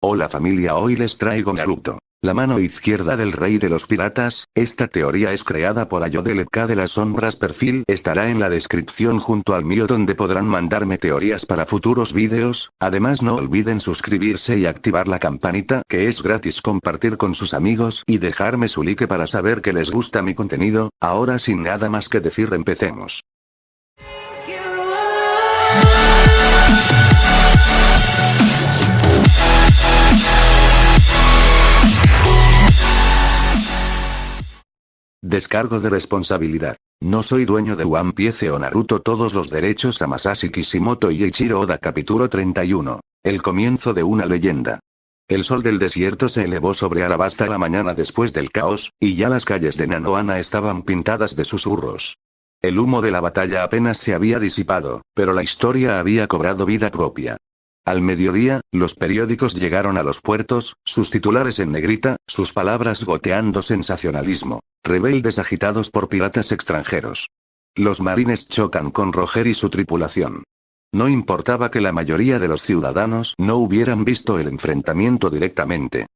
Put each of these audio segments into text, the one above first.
Hola familia, hoy les traigo Naruto, la mano izquierda del rey de los piratas. Esta teoría es creada por Ayodelek de las sombras. Perfil estará en la descripción junto al mío, donde podrán mandarme teorías para futuros vídeos. Además no olviden suscribirse y activar la campanita, que es gratis, compartir con sus amigos y dejarme su like para saber que les gusta mi contenido. Ahora sin nada más que decir, empecemos. Descargo de responsabilidad. No soy dueño de One Piece o Naruto. Todos los derechos a Masashi Kishimoto y Eiichiro Oda. Capítulo 31. El comienzo de una leyenda. El sol del desierto se elevó sobre Arabasta la mañana después del caos, y ya las calles de Nanohana estaban pintadas de susurros. El humo de la batalla apenas se había disipado, pero la historia había cobrado vida propia. Al mediodía, los periódicos llegaron a los puertos, sus titulares en negrita, sus palabras goteando sensacionalismo. Rebeldes agitados por piratas extranjeros. Los marines chocan con Roger y su tripulación. No importaba que la mayoría de los ciudadanos no hubieran visto el enfrentamiento directamente.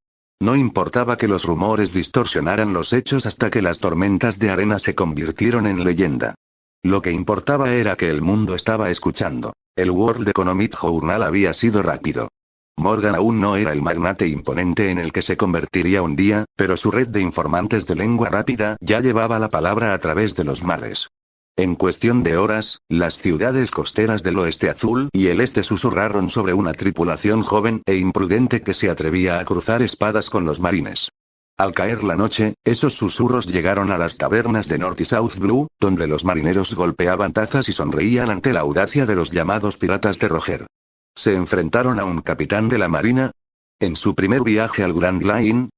No importaba que los rumores distorsionaran los hechos hasta que las tormentas de arena se convirtieron en leyenda. Lo que importaba era que el mundo estaba escuchando. El World Economic Journal había sido rápido. Morgan aún no era el magnate imponente en el que se convertiría un día, pero su red de informantes de lengua rápida ya llevaba la palabra a través de los mares. En cuestión de horas, las ciudades costeras del oeste azul y el este susurraron sobre una tripulación joven e imprudente que se atrevía a cruzar espadas con los marines. Al caer la noche, esos susurros llegaron a las tabernas de North y South Blue, donde los marineros golpeaban tazas y sonreían ante la audacia de los llamados piratas de Roger. ¿Se enfrentaron a un capitán de la marina? ¿En su primer viaje al Grand Line?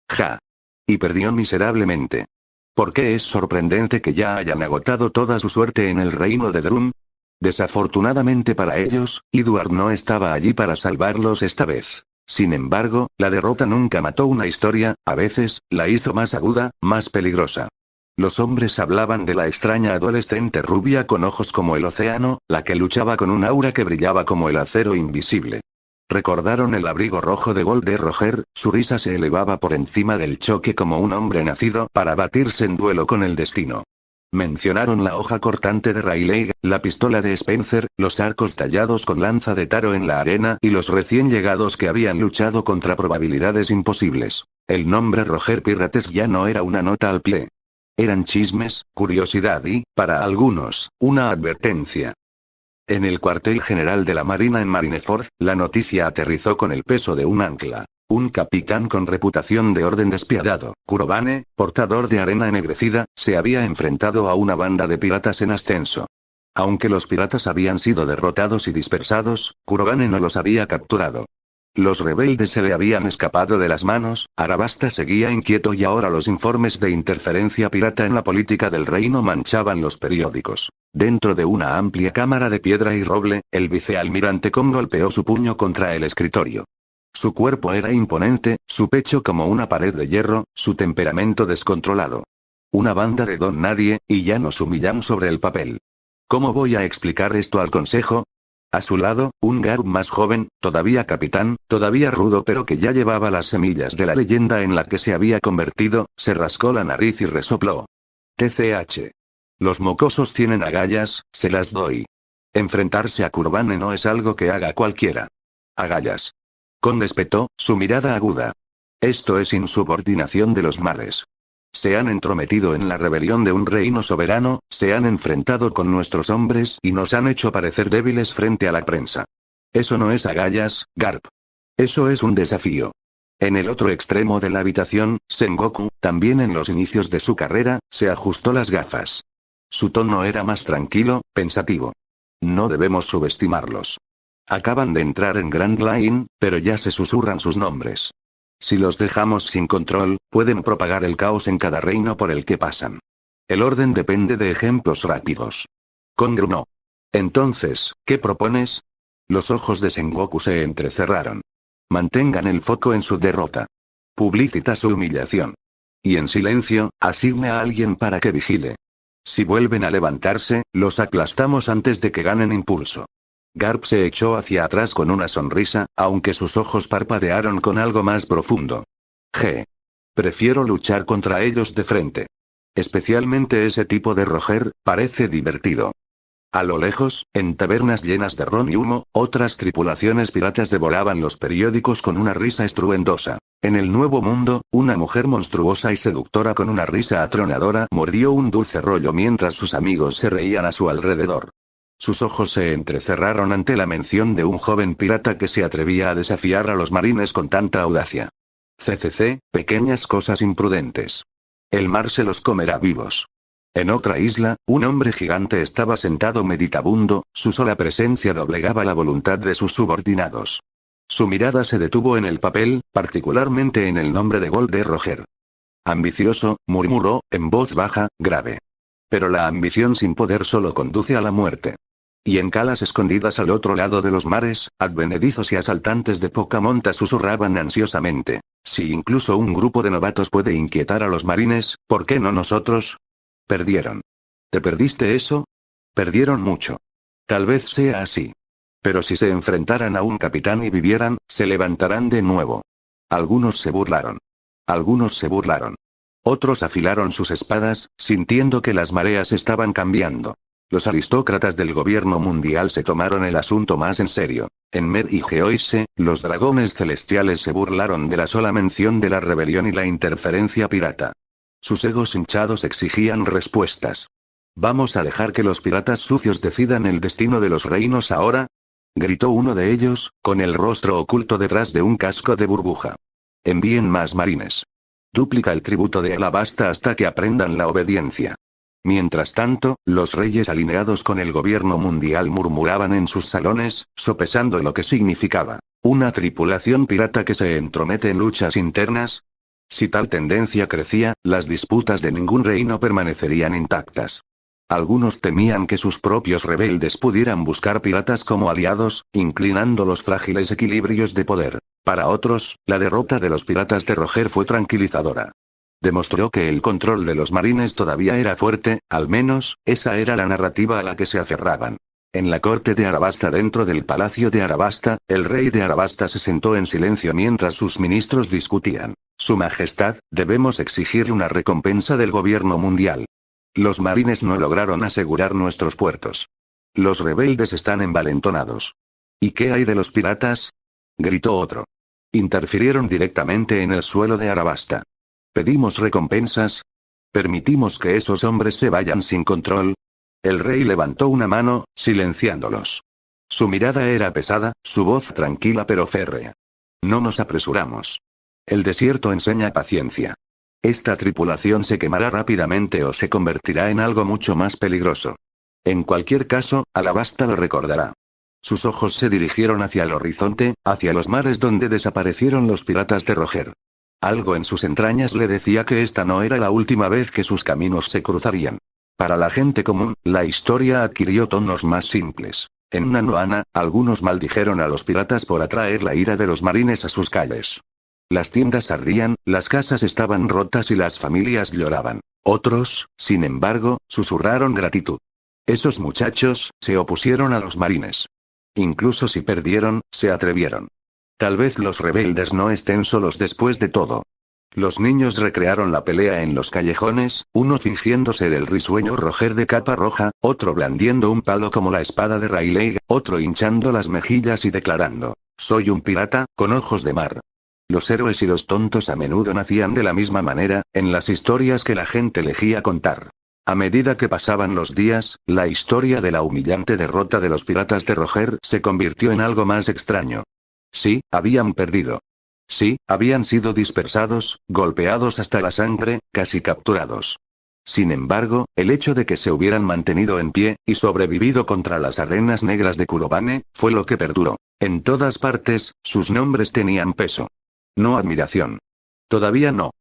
Ja. Y perdió miserablemente. ¿Por qué es sorprendente que ya hayan agotado toda su suerte en el reino de Drum? Desafortunadamente para ellos, Edward no estaba allí para salvarlos esta vez. Sin embargo, la derrota nunca mató una historia, a veces, la hizo más aguda, más peligrosa. Los hombres hablaban de la extraña adolescente rubia con ojos como el océano, la que luchaba con un aura que brillaba como el acero invisible. Recordaron el abrigo rojo de Gold de Roger, su risa se elevaba por encima del choque como un hombre nacido para batirse en duelo con el destino. Mencionaron la hoja cortante de Rayleigh, la pistola de Spencer, los arcos tallados con lanza de Taro en la arena y los recién llegados que habían luchado contra probabilidades imposibles. El nombre Roger Pirates ya no era una nota al pie. Eran chismes, curiosidad y, para algunos, una advertencia. En el cuartel general de la Marina en Marineford, la noticia aterrizó con el peso de un ancla. Un capitán con reputación de orden despiadado, Kurobane, portador de arena ennegrecida, se había enfrentado a una banda de piratas en ascenso. Aunque los piratas habían sido derrotados y dispersados, Kurobane no los había capturado. Los rebeldes se le habían escapado de las manos, Arabasta seguía inquieto y ahora los informes de interferencia pirata en la política del reino manchaban los periódicos. Dentro de una amplia cámara de piedra y roble, el vicealmirante Kong golpeó su puño contra el escritorio. Su cuerpo era imponente, su pecho como una pared de hierro, su temperamento descontrolado. Una banda de don nadie, y ya nos humillan sobre el papel. ¿Cómo voy a explicar esto al consejo? A su lado, un Garp más joven, todavía capitán, todavía rudo pero que ya llevaba las semillas de la leyenda en la que se había convertido, se rascó la nariz y resopló. TCH. Los mocosos tienen agallas, se las doy. Enfrentarse a Kurobane no es algo que haga cualquiera. Agallas. Con espetó, su mirada aguda. Esto es insubordinación de los mares. Se han entrometido en la rebelión de un reino soberano, se han enfrentado con nuestros hombres y nos han hecho parecer débiles frente a la prensa. Eso no es agallas, Garp. Eso es un desafío. En el otro extremo de la habitación, Sengoku, también en los inicios de su carrera, se ajustó las gafas. Su tono era más tranquilo, pensativo. No debemos subestimarlos. Acaban de entrar en Grand Line, pero ya se susurran sus nombres. Si los dejamos sin control, pueden propagar el caos en cada reino por el que pasan. El orden depende de ejemplos rápidos. Congrunó. Entonces, ¿qué propones? Los ojos de Sengoku se entrecerraron. Mantengan el foco en su derrota. Publicita su humillación. Y en silencio, asigne a alguien para que vigile. Si vuelven a levantarse, los aplastamos antes de que ganen impulso. Garp se echó hacia atrás con una sonrisa, aunque sus ojos parpadearon con algo más profundo. Prefiero luchar contra ellos de frente. Especialmente ese tipo de Roger, parece divertido. A lo lejos, en tabernas llenas de ron y humo, otras tripulaciones piratas devoraban los periódicos con una risa estruendosa. En el Nuevo Mundo, una mujer monstruosa y seductora con una risa atronadora mordió un dulce rollo mientras sus amigos se reían a su alrededor. Sus ojos se entrecerraron ante la mención de un joven pirata que se atrevía a desafiar a los marines con tanta audacia. Pequeñas cosas imprudentes. El mar se los comerá vivos. En otra isla, un hombre gigante estaba sentado meditabundo, su sola presencia doblegaba la voluntad de sus subordinados. Su mirada se detuvo en el papel, particularmente en el nombre de Gold de Roger. Ambicioso, murmuró, en voz baja, grave. Pero la ambición sin poder solo conduce a la muerte. Y en calas escondidas al otro lado de los mares, advenedizos y asaltantes de poca monta susurraban ansiosamente. Si incluso un grupo de novatos puede inquietar a los marines, ¿por qué no nosotros? Perdieron. ¿Te perdiste eso? Perdieron mucho. Tal vez sea así. Pero si se enfrentaran a un capitán y vivieran, se levantarán de nuevo. Algunos se burlaron. Algunos se burlaron. Otros afilaron sus espadas, sintiendo que las mareas estaban cambiando. Los aristócratas del gobierno mundial se tomaron el asunto más en serio. En Mer y Geoise, los dragones celestiales se burlaron de la sola mención de la rebelión y la interferencia pirata. Sus egos hinchados exigían respuestas. ¿Vamos a dejar que los piratas sucios decidan el destino de los reinos ahora? Gritó uno de ellos, con el rostro oculto detrás de un casco de burbuja. Envíen más marines. Duplica el tributo de Alabasta hasta que aprendan la obediencia. Mientras tanto, los reyes alineados con el gobierno mundial murmuraban en sus salones, sopesando lo que significaba. ¿Una tripulación pirata que se entromete en luchas internas? Si tal tendencia crecía, las disputas de ningún reino permanecerían intactas. Algunos temían que sus propios rebeldes pudieran buscar piratas como aliados, inclinando los frágiles equilibrios de poder. Para otros, la derrota de los piratas de Roger fue tranquilizadora. Demostró que el control de los marines todavía era fuerte, al menos, esa era la narrativa a la que se aferraban. En la corte de Arabasta dentro del palacio de Arabasta, el rey de Arabasta se sentó en silencio mientras sus ministros discutían. Su Majestad, debemos exigir una recompensa del gobierno mundial. Los marines no lograron asegurar nuestros puertos. Los rebeldes están envalentonados. ¿Y qué hay de los piratas? Gritó otro. Interfirieron directamente en el suelo de Arabasta. ¿Pedimos recompensas? ¿Permitimos que esos hombres se vayan sin control? El rey levantó una mano, silenciándolos. Su mirada era pesada, su voz tranquila pero férrea. No nos apresuramos. El desierto enseña paciencia. Esta tripulación se quemará rápidamente o se convertirá en algo mucho más peligroso. En cualquier caso, Alabasta lo recordará. Sus ojos se dirigieron hacia el horizonte, hacia los mares donde desaparecieron los piratas de Roger. Algo en sus entrañas le decía que esta no era la última vez que sus caminos se cruzarían. Para la gente común, la historia adquirió tonos más simples. En Nanoana, algunos maldijeron a los piratas por atraer la ira de los marines a sus calles. Las tiendas ardían, las casas estaban rotas y las familias lloraban. Otros, sin embargo, susurraron gratitud. Esos muchachos, se opusieron a los marines. Incluso si perdieron, se atrevieron. Tal vez los rebeldes no estén solos después de todo. Los niños recrearon la pelea en los callejones, uno fingiendo ser el risueño Roger de capa roja, otro blandiendo un palo como la espada de Rayleigh, otro hinchando las mejillas y declarando, «Soy un pirata, con ojos de mar». Los héroes y los tontos a menudo nacían de la misma manera, en las historias que la gente elegía contar. A medida que pasaban los días, la historia de la humillante derrota de los piratas de Roger se convirtió en algo más extraño. Sí, habían perdido. Sí, habían sido dispersados, golpeados hasta la sangre, casi capturados. Sin embargo, el hecho de que se hubieran mantenido en pie, y sobrevivido contra las arenas negras de Kurobane, fue lo que perduró. En todas partes, sus nombres tenían peso. No admiración. Todavía no.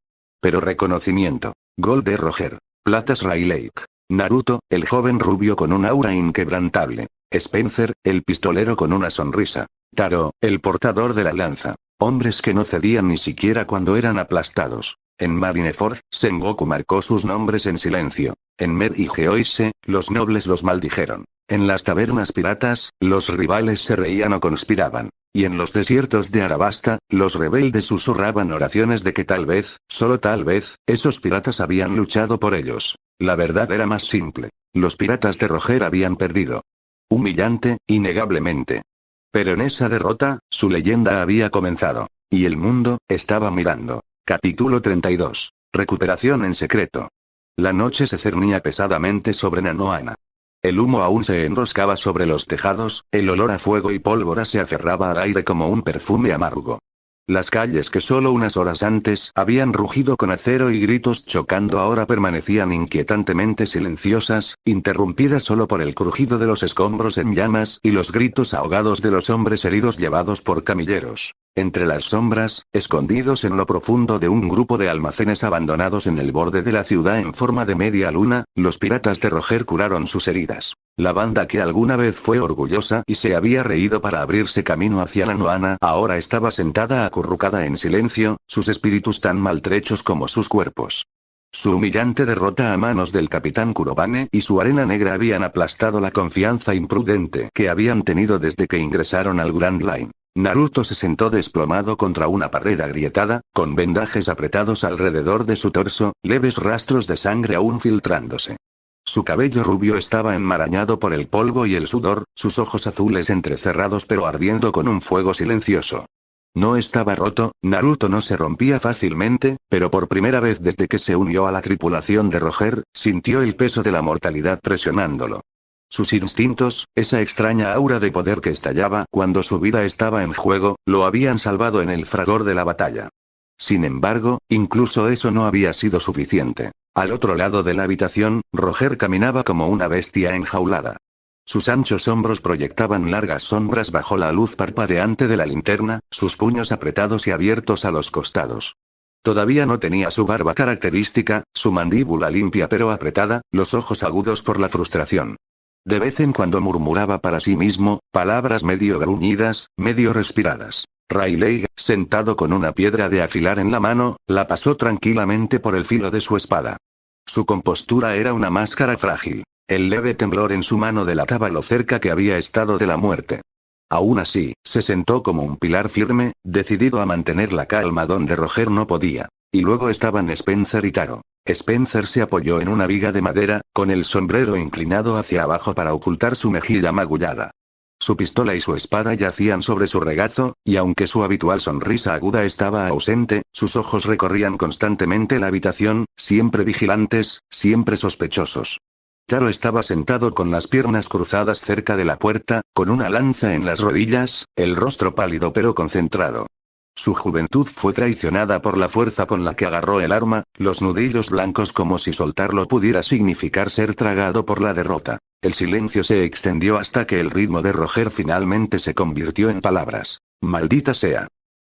Pero reconocimiento. Gold de Roger. Platas Rayleigh. Naruto, el joven rubio con un aura inquebrantable. Spencer, el pistolero con una sonrisa. Taro, el portador de la lanza. Hombres que no cedían ni siquiera cuando eran aplastados. En Marineford, Sengoku marcó sus nombres en silencio. En Mer y Geoise, los nobles los maldijeron. En las tabernas piratas, los rivales se reían o conspiraban. Y en los desiertos de Arabasta, los rebeldes susurraban oraciones de que tal vez, solo tal vez, esos piratas habían luchado por ellos. La verdad era más simple. Los piratas de Roger habían perdido. Humillante, innegablemente. Pero en esa derrota, su leyenda había comenzado. Y el mundo, estaba mirando. Capítulo 32. Recuperación en secreto. La noche se cernía pesadamente sobre Nanohana. El humo aún se enroscaba sobre los tejados, el olor a fuego y pólvora se aferraba al aire como un perfume amargo. Las calles que solo unas horas antes habían rugido con acero y gritos chocando ahora permanecían inquietantemente silenciosas, interrumpidas solo por el crujido de los escombros en llamas y los gritos ahogados de los hombres heridos llevados por camilleros. Entre las sombras, escondidos en lo profundo de un grupo de almacenes abandonados en el borde de la ciudad en forma de media luna, los piratas de Roger curaron sus heridas. La banda que alguna vez fue orgullosa y se había reído para abrirse camino hacia Nanohana ahora estaba sentada acurrucada en silencio, sus espíritus tan maltrechos como sus cuerpos. Su humillante derrota a manos del capitán Kurobane y su arena negra habían aplastado la confianza imprudente que habían tenido desde que ingresaron al Grand Line. Naruto se sentó desplomado contra una pared agrietada, con vendajes apretados alrededor de su torso, leves rastros de sangre aún filtrándose. Su cabello rubio estaba enmarañado por el polvo y el sudor, sus ojos azules entrecerrados pero ardiendo con un fuego silencioso. No estaba roto, Naruto no se rompía fácilmente, pero por primera vez desde que se unió a la tripulación de Roger, sintió el peso de la mortalidad presionándolo. Sus instintos, esa extraña aura de poder que estallaba cuando su vida estaba en juego, lo habían salvado en el fragor de la batalla. Sin embargo, incluso eso no había sido suficiente. Al otro lado de la habitación, Roger caminaba como una bestia enjaulada. Sus anchos hombros proyectaban largas sombras bajo la luz parpadeante de la linterna, sus puños apretados y abiertos a los costados. Todavía no tenía su barba característica, su mandíbula limpia pero apretada, los ojos agudos por la frustración. De vez en cuando murmuraba para sí mismo, palabras medio gruñidas, medio respiradas. Rayleigh, sentado con una piedra de afilar en la mano, la pasó tranquilamente por el filo de su espada. Su compostura era una máscara frágil. El leve temblor en su mano delataba lo cerca que había estado de la muerte. Aún así, se sentó como un pilar firme, decidido a mantener la calma donde Roger no podía. Y luego estaban Spencer y Taro. Spencer se apoyó en una viga de madera, con el sombrero inclinado hacia abajo para ocultar su mejilla magullada. Su pistola y su espada yacían sobre su regazo, y aunque su habitual sonrisa aguda estaba ausente, sus ojos recorrían constantemente la habitación, siempre vigilantes, siempre sospechosos. Taro estaba sentado con las piernas cruzadas cerca de la puerta, con una lanza en las rodillas, el rostro pálido pero concentrado. Su juventud fue traicionada por la fuerza con la que agarró el arma, los nudillos blancos como si soltarlo pudiera significar ser tragado por la derrota. El silencio se extendió hasta que el ritmo de Roger finalmente se convirtió en palabras. «Maldita sea».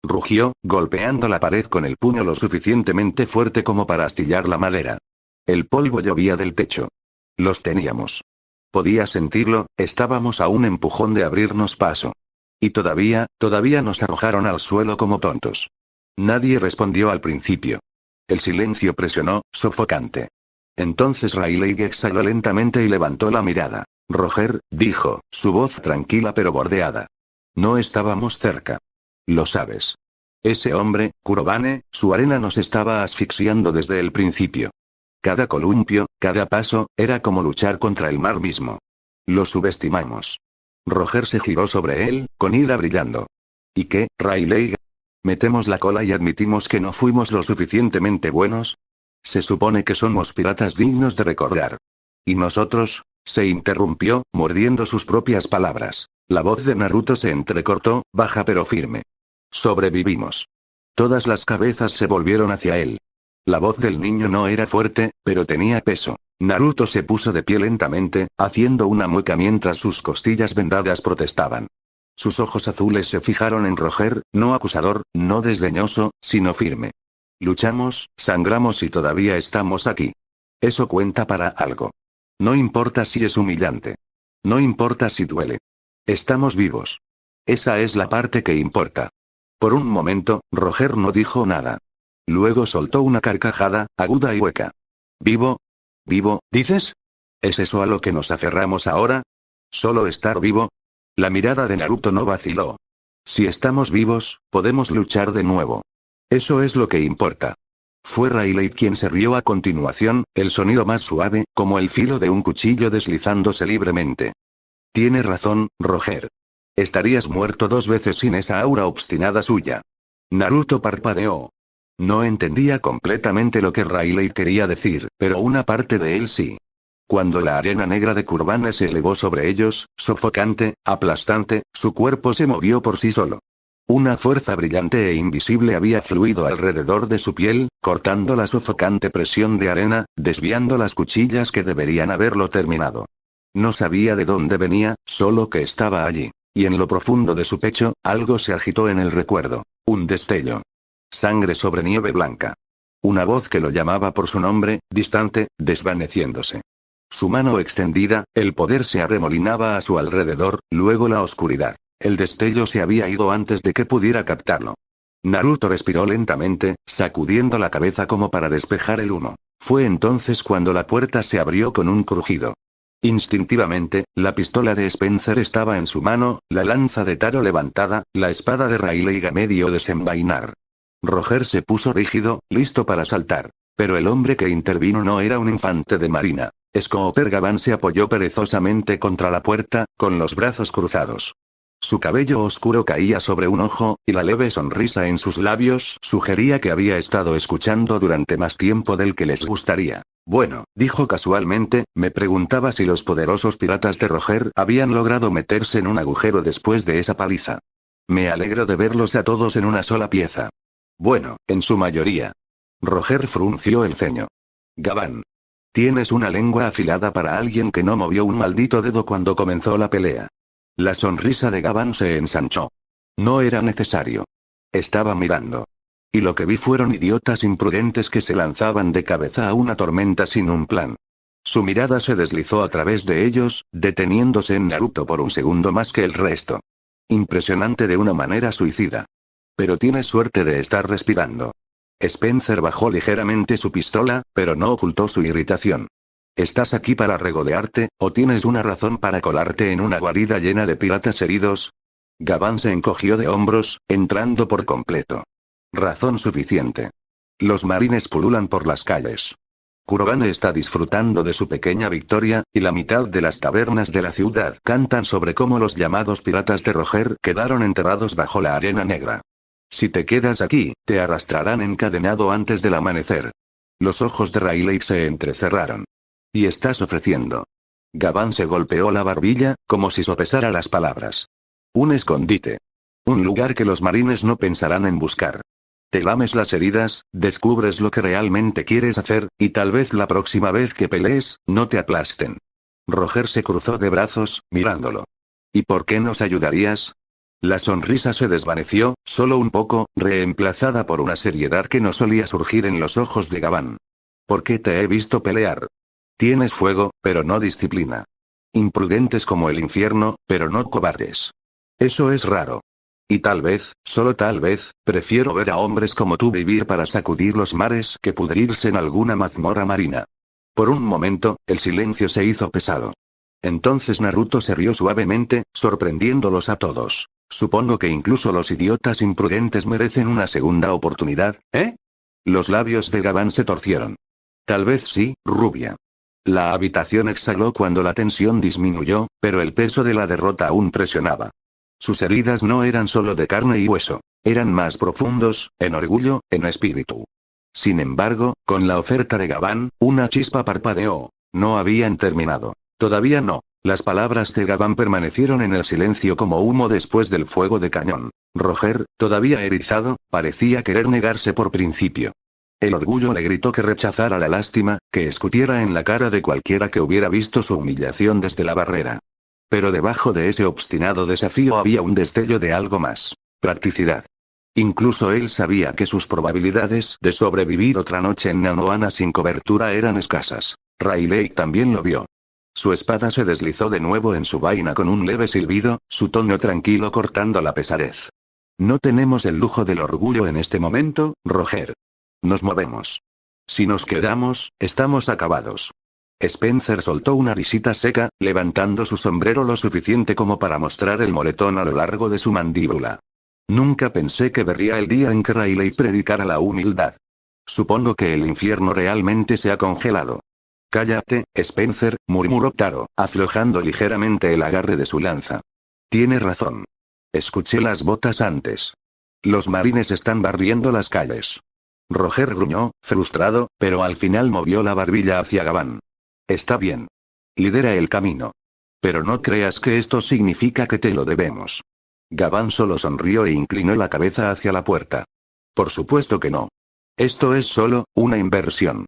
Rugió, golpeando la pared con el puño lo suficientemente fuerte como para astillar la madera. El polvo llovía del techo. Los teníamos. Podía sentirlo, estábamos a un empujón de abrirnos paso. Y todavía nos arrojaron al suelo como tontos. Nadie respondió al principio. El silencio presionó, sofocante. Entonces Rayleigh exhaló lentamente y levantó la mirada. «Roger», dijo, su voz tranquila pero bordeada. «No estábamos cerca. Lo sabes. Ese hombre, Kurobane, su arena nos estaba asfixiando desde el principio. Cada columpio, cada paso, era como luchar contra el mar mismo. Lo subestimamos». Roger se giró sobre él, con ira brillando. ¿Y qué, Rayleigh? ¿Metemos la cola y admitimos que no fuimos lo suficientemente buenos? Se supone que somos piratas dignos de recordar. ¿Y nosotros? Se interrumpió, mordiendo sus propias palabras. La voz de Naruto se entrecortó, baja pero firme. Sobrevivimos. Todas las cabezas se volvieron hacia él. La voz del niño no era fuerte, pero tenía peso. Naruto se puso de pie lentamente, haciendo una mueca mientras sus costillas vendadas protestaban. Sus ojos azules se fijaron en Roger, no acusador, no desdeñoso, sino firme. Luchamos, sangramos y todavía estamos aquí. Eso cuenta para algo. No importa si es humillante. No importa si duele. Estamos vivos. Esa es la parte que importa. Por un momento, Roger no dijo nada. luego soltó una carcajada, aguda y hueca. ¿Vivo? ¿Vivo, dices? ¿Es eso a lo que nos aferramos ahora? ¿Solo estar vivo? La mirada de Naruto no vaciló. Si estamos vivos, podemos luchar de nuevo. Eso es lo que importa. Fue Rayleigh quien se rió a continuación, el sonido más suave, como el filo de un cuchillo deslizándose libremente. Tienes razón, Roger. Estarías muerto 2 veces sin esa aura obstinada suya. Naruto parpadeó. No entendía completamente lo que Rayleigh quería decir, pero una parte de él sí. Cuando la arena negra de Kurbane se elevó sobre ellos, sofocante, aplastante, su cuerpo se movió por sí solo. Una fuerza brillante e invisible había fluido alrededor de su piel, cortando la sofocante presión de arena, desviando las cuchillas que deberían haberlo terminado. No sabía de dónde venía, solo que estaba allí. Y en lo profundo de su pecho, algo se agitó en el recuerdo. Un destello. Sangre sobre nieve blanca. Una voz que lo llamaba por su nombre, distante, desvaneciéndose. Su mano extendida, el poder se arremolinaba a su alrededor, luego la oscuridad. El destello se había ido antes de que pudiera captarlo. Naruto respiró lentamente, sacudiendo la cabeza como para despejar el humo. Fue entonces cuando la puerta se abrió con un crujido. Instintivamente, la pistola de Spencer estaba en su mano, la lanza de Taro levantada, la espada de Rayleigh a medio desenvainar. Roger se puso rígido, listo para saltar. Pero el hombre que intervino no era un infante de marina. Scooper Gavan se apoyó perezosamente contra la puerta, con los brazos cruzados. Su cabello oscuro caía sobre un ojo, y la leve sonrisa en sus labios sugería que había estado escuchando durante más tiempo del que les gustaría. Bueno, dijo casualmente, me preguntaba si los poderosos piratas de Roger habían logrado meterse en un agujero después de esa paliza. Me alegro de verlos a todos en una sola pieza. Bueno, en su mayoría. Roger frunció el ceño. Gavan. Tienes una lengua afilada para alguien que no movió un maldito dedo cuando comenzó la pelea. La sonrisa de Gavan se ensanchó. No era necesario. Estaba mirando. Y lo que vi fueron idiotas imprudentes que se lanzaban de cabeza a una tormenta sin un plan. Su mirada se deslizó a través de ellos, deteniéndose en Naruto por un segundo más que el resto. Impresionante de una manera suicida. Pero tienes suerte de estar respirando. Spencer bajó ligeramente su pistola, pero no ocultó su irritación. ¿Estás aquí para regodearte, o tienes una razón para colarte en una guarida llena de piratas heridos? Gavan se encogió de hombros, entrando por completo. Razón suficiente. Los marines pululan por las calles. Kurbane está disfrutando de su pequeña victoria, y la mitad de las tabernas de la ciudad cantan sobre cómo los llamados piratas de Roger quedaron enterrados bajo la arena negra. Si te quedas aquí, te arrastrarán encadenado antes del amanecer. Los ojos de Rayleigh se entrecerraron. ¿Y estás ofreciendo? Gavan se golpeó la barbilla, como si sopesara las palabras. Un escondite. Un lugar que los marines no pensarán en buscar. Te lames las heridas, descubres lo que realmente quieres hacer, y tal vez la próxima vez que pelees, no te aplasten. Roger se cruzó de brazos, mirándolo. ¿Y por qué nos ayudarías? La sonrisa se desvaneció, solo un poco, reemplazada por una seriedad que no solía surgir en los ojos de Gavan. ¿Por qué te he visto pelear? Tienes fuego, pero no disciplina. Imprudentes como el infierno, pero no cobardes. Eso es raro. Y tal vez, solo tal vez, prefiero ver a hombres como tú vivir para sacudir los mares que pudrirse en alguna mazmorra marina. Por un momento, el silencio se hizo pesado. Entonces Naruto se rió suavemente, sorprendiéndolos a todos. Supongo que incluso los idiotas imprudentes merecen una segunda oportunidad, ¿eh? Los labios de Gavan se torcieron. Tal vez sí, rubia. La habitación exhaló cuando la tensión disminuyó, pero el peso de la derrota aún presionaba. Sus heridas no eran solo de carne y hueso, eran más profundos, en orgullo, en espíritu. Sin embargo, con la oferta de Gavan, una chispa parpadeó. No habían terminado. Todavía no. Las palabras de Gavan permanecieron en el silencio como humo después del fuego de cañón. Roger, todavía erizado, parecía querer negarse por principio. El orgullo le gritó que rechazara la lástima, que escupiera en la cara de cualquiera que hubiera visto su humillación desde la barrera. Pero debajo de ese obstinado desafío había un destello de algo más. Practicidad. Incluso él sabía que sus probabilidades de sobrevivir otra noche en Nanohana sin cobertura eran escasas. Rayleigh también lo vio. Su espada se deslizó de nuevo en su vaina con un leve silbido, su tono tranquilo cortando la pesadez. No tenemos el lujo del orgullo en este momento, Roger. Nos movemos. Si nos quedamos, estamos acabados. Spencer soltó una risita seca, levantando su sombrero lo suficiente como para mostrar el moretón a lo largo de su mandíbula. Nunca pensé que vería el día en que Riley predicara la humildad. Supongo que el infierno realmente se ha congelado. Cállate, Spencer, murmuró Taro, aflojando ligeramente el agarre de su lanza. Tiene razón. Escuché las botas antes. Los marines están barriendo las calles. Roger gruñó, frustrado, pero al final movió la barbilla hacia Gaván. Está bien. Lidera el camino. Pero no creas que esto significa que te lo debemos. Gaván solo sonrió e inclinó la cabeza hacia la puerta. Por supuesto que no. Esto es solo una inversión.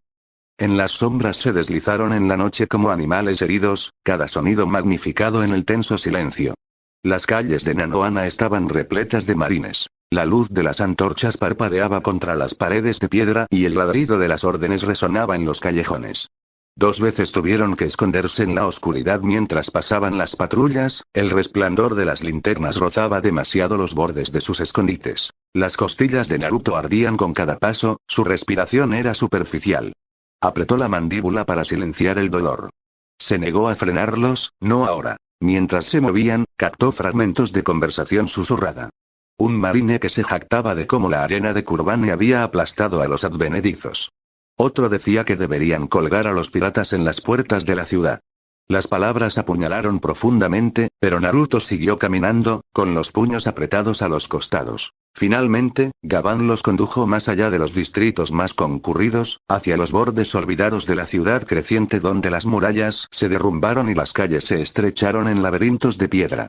En las sombras se deslizaron en la noche como animales heridos, cada sonido magnificado en el tenso silencio. Las calles de Nanoana estaban repletas de marines. La luz de las antorchas parpadeaba contra las paredes de piedra y el ladrido de las órdenes resonaba en los callejones. 2 veces tuvieron que esconderse en la oscuridad mientras pasaban las patrullas, el resplandor de las linternas rozaba demasiado los bordes de sus escondites. Las costillas de Naruto ardían con cada paso, su respiración era superficial. Apretó la mandíbula para silenciar el dolor. Se negó a frenarlos, no ahora. Mientras se movían, captó fragmentos de conversación susurrada. Un marine que se jactaba de cómo la arena de Kurbane había aplastado a los advenedizos. Otro decía que deberían colgar a los piratas en las puertas de la ciudad. Las palabras apuñalaron profundamente, pero Naruto siguió caminando, con los puños apretados a los costados. Finalmente, Gaván los condujo más allá de los distritos más concurridos, hacia los bordes olvidados de la ciudad creciente donde las murallas se derrumbaron y las calles se estrecharon en laberintos de piedra.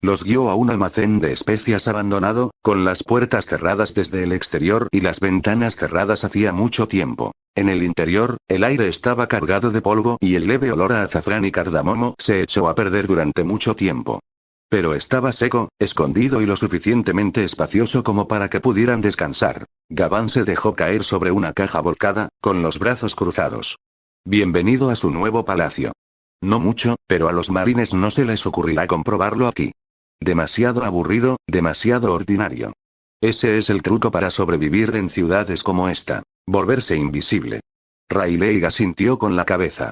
Los guió a un almacén de especias abandonado, con las puertas cerradas desde el exterior y las ventanas cerradas hacía mucho tiempo. En el interior, el aire estaba cargado de polvo y el leve olor a azafrán y cardamomo se echó a perder durante mucho tiempo. Pero estaba seco, escondido y lo suficientemente espacioso como para que pudieran descansar. Gaván se dejó caer sobre una caja volcada, con los brazos cruzados. Bienvenido a su nuevo palacio. No mucho, pero a los marines no se les ocurrirá comprobarlo aquí. Demasiado aburrido, demasiado ordinario. Ese es el truco para sobrevivir en ciudades como esta. Volverse invisible. Riley asintió con la cabeza.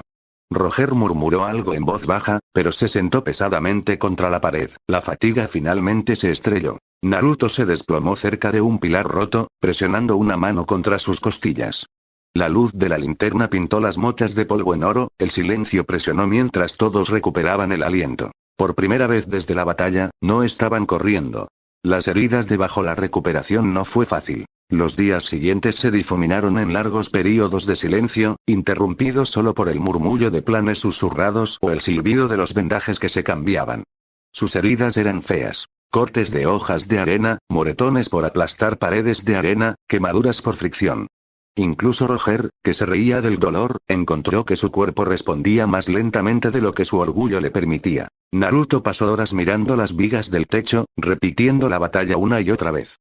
Roger murmuró algo en voz baja, pero se sentó pesadamente contra la pared. La fatiga finalmente se estrelló. Naruto se desplomó cerca de un pilar roto, presionando una mano contra sus costillas. La luz de la linterna pintó las motas de polvo en oro, el silencio presionó mientras todos recuperaban el aliento. Por primera vez desde la batalla, no estaban corriendo. Las heridas debajo la recuperación no fue fácil. Los días siguientes se difuminaron en largos períodos de silencio, interrumpidos solo por el murmullo de planes susurrados o el silbido de los vendajes que se cambiaban. Sus heridas eran feas. Cortes de hojas de arena, moretones por aplastar paredes de arena, quemaduras por fricción. Incluso Roger, que se reía del dolor, encontró que su cuerpo respondía más lentamente de lo que su orgullo le permitía. Naruto pasó horas mirando las vigas del techo, repitiendo la batalla una y otra vez.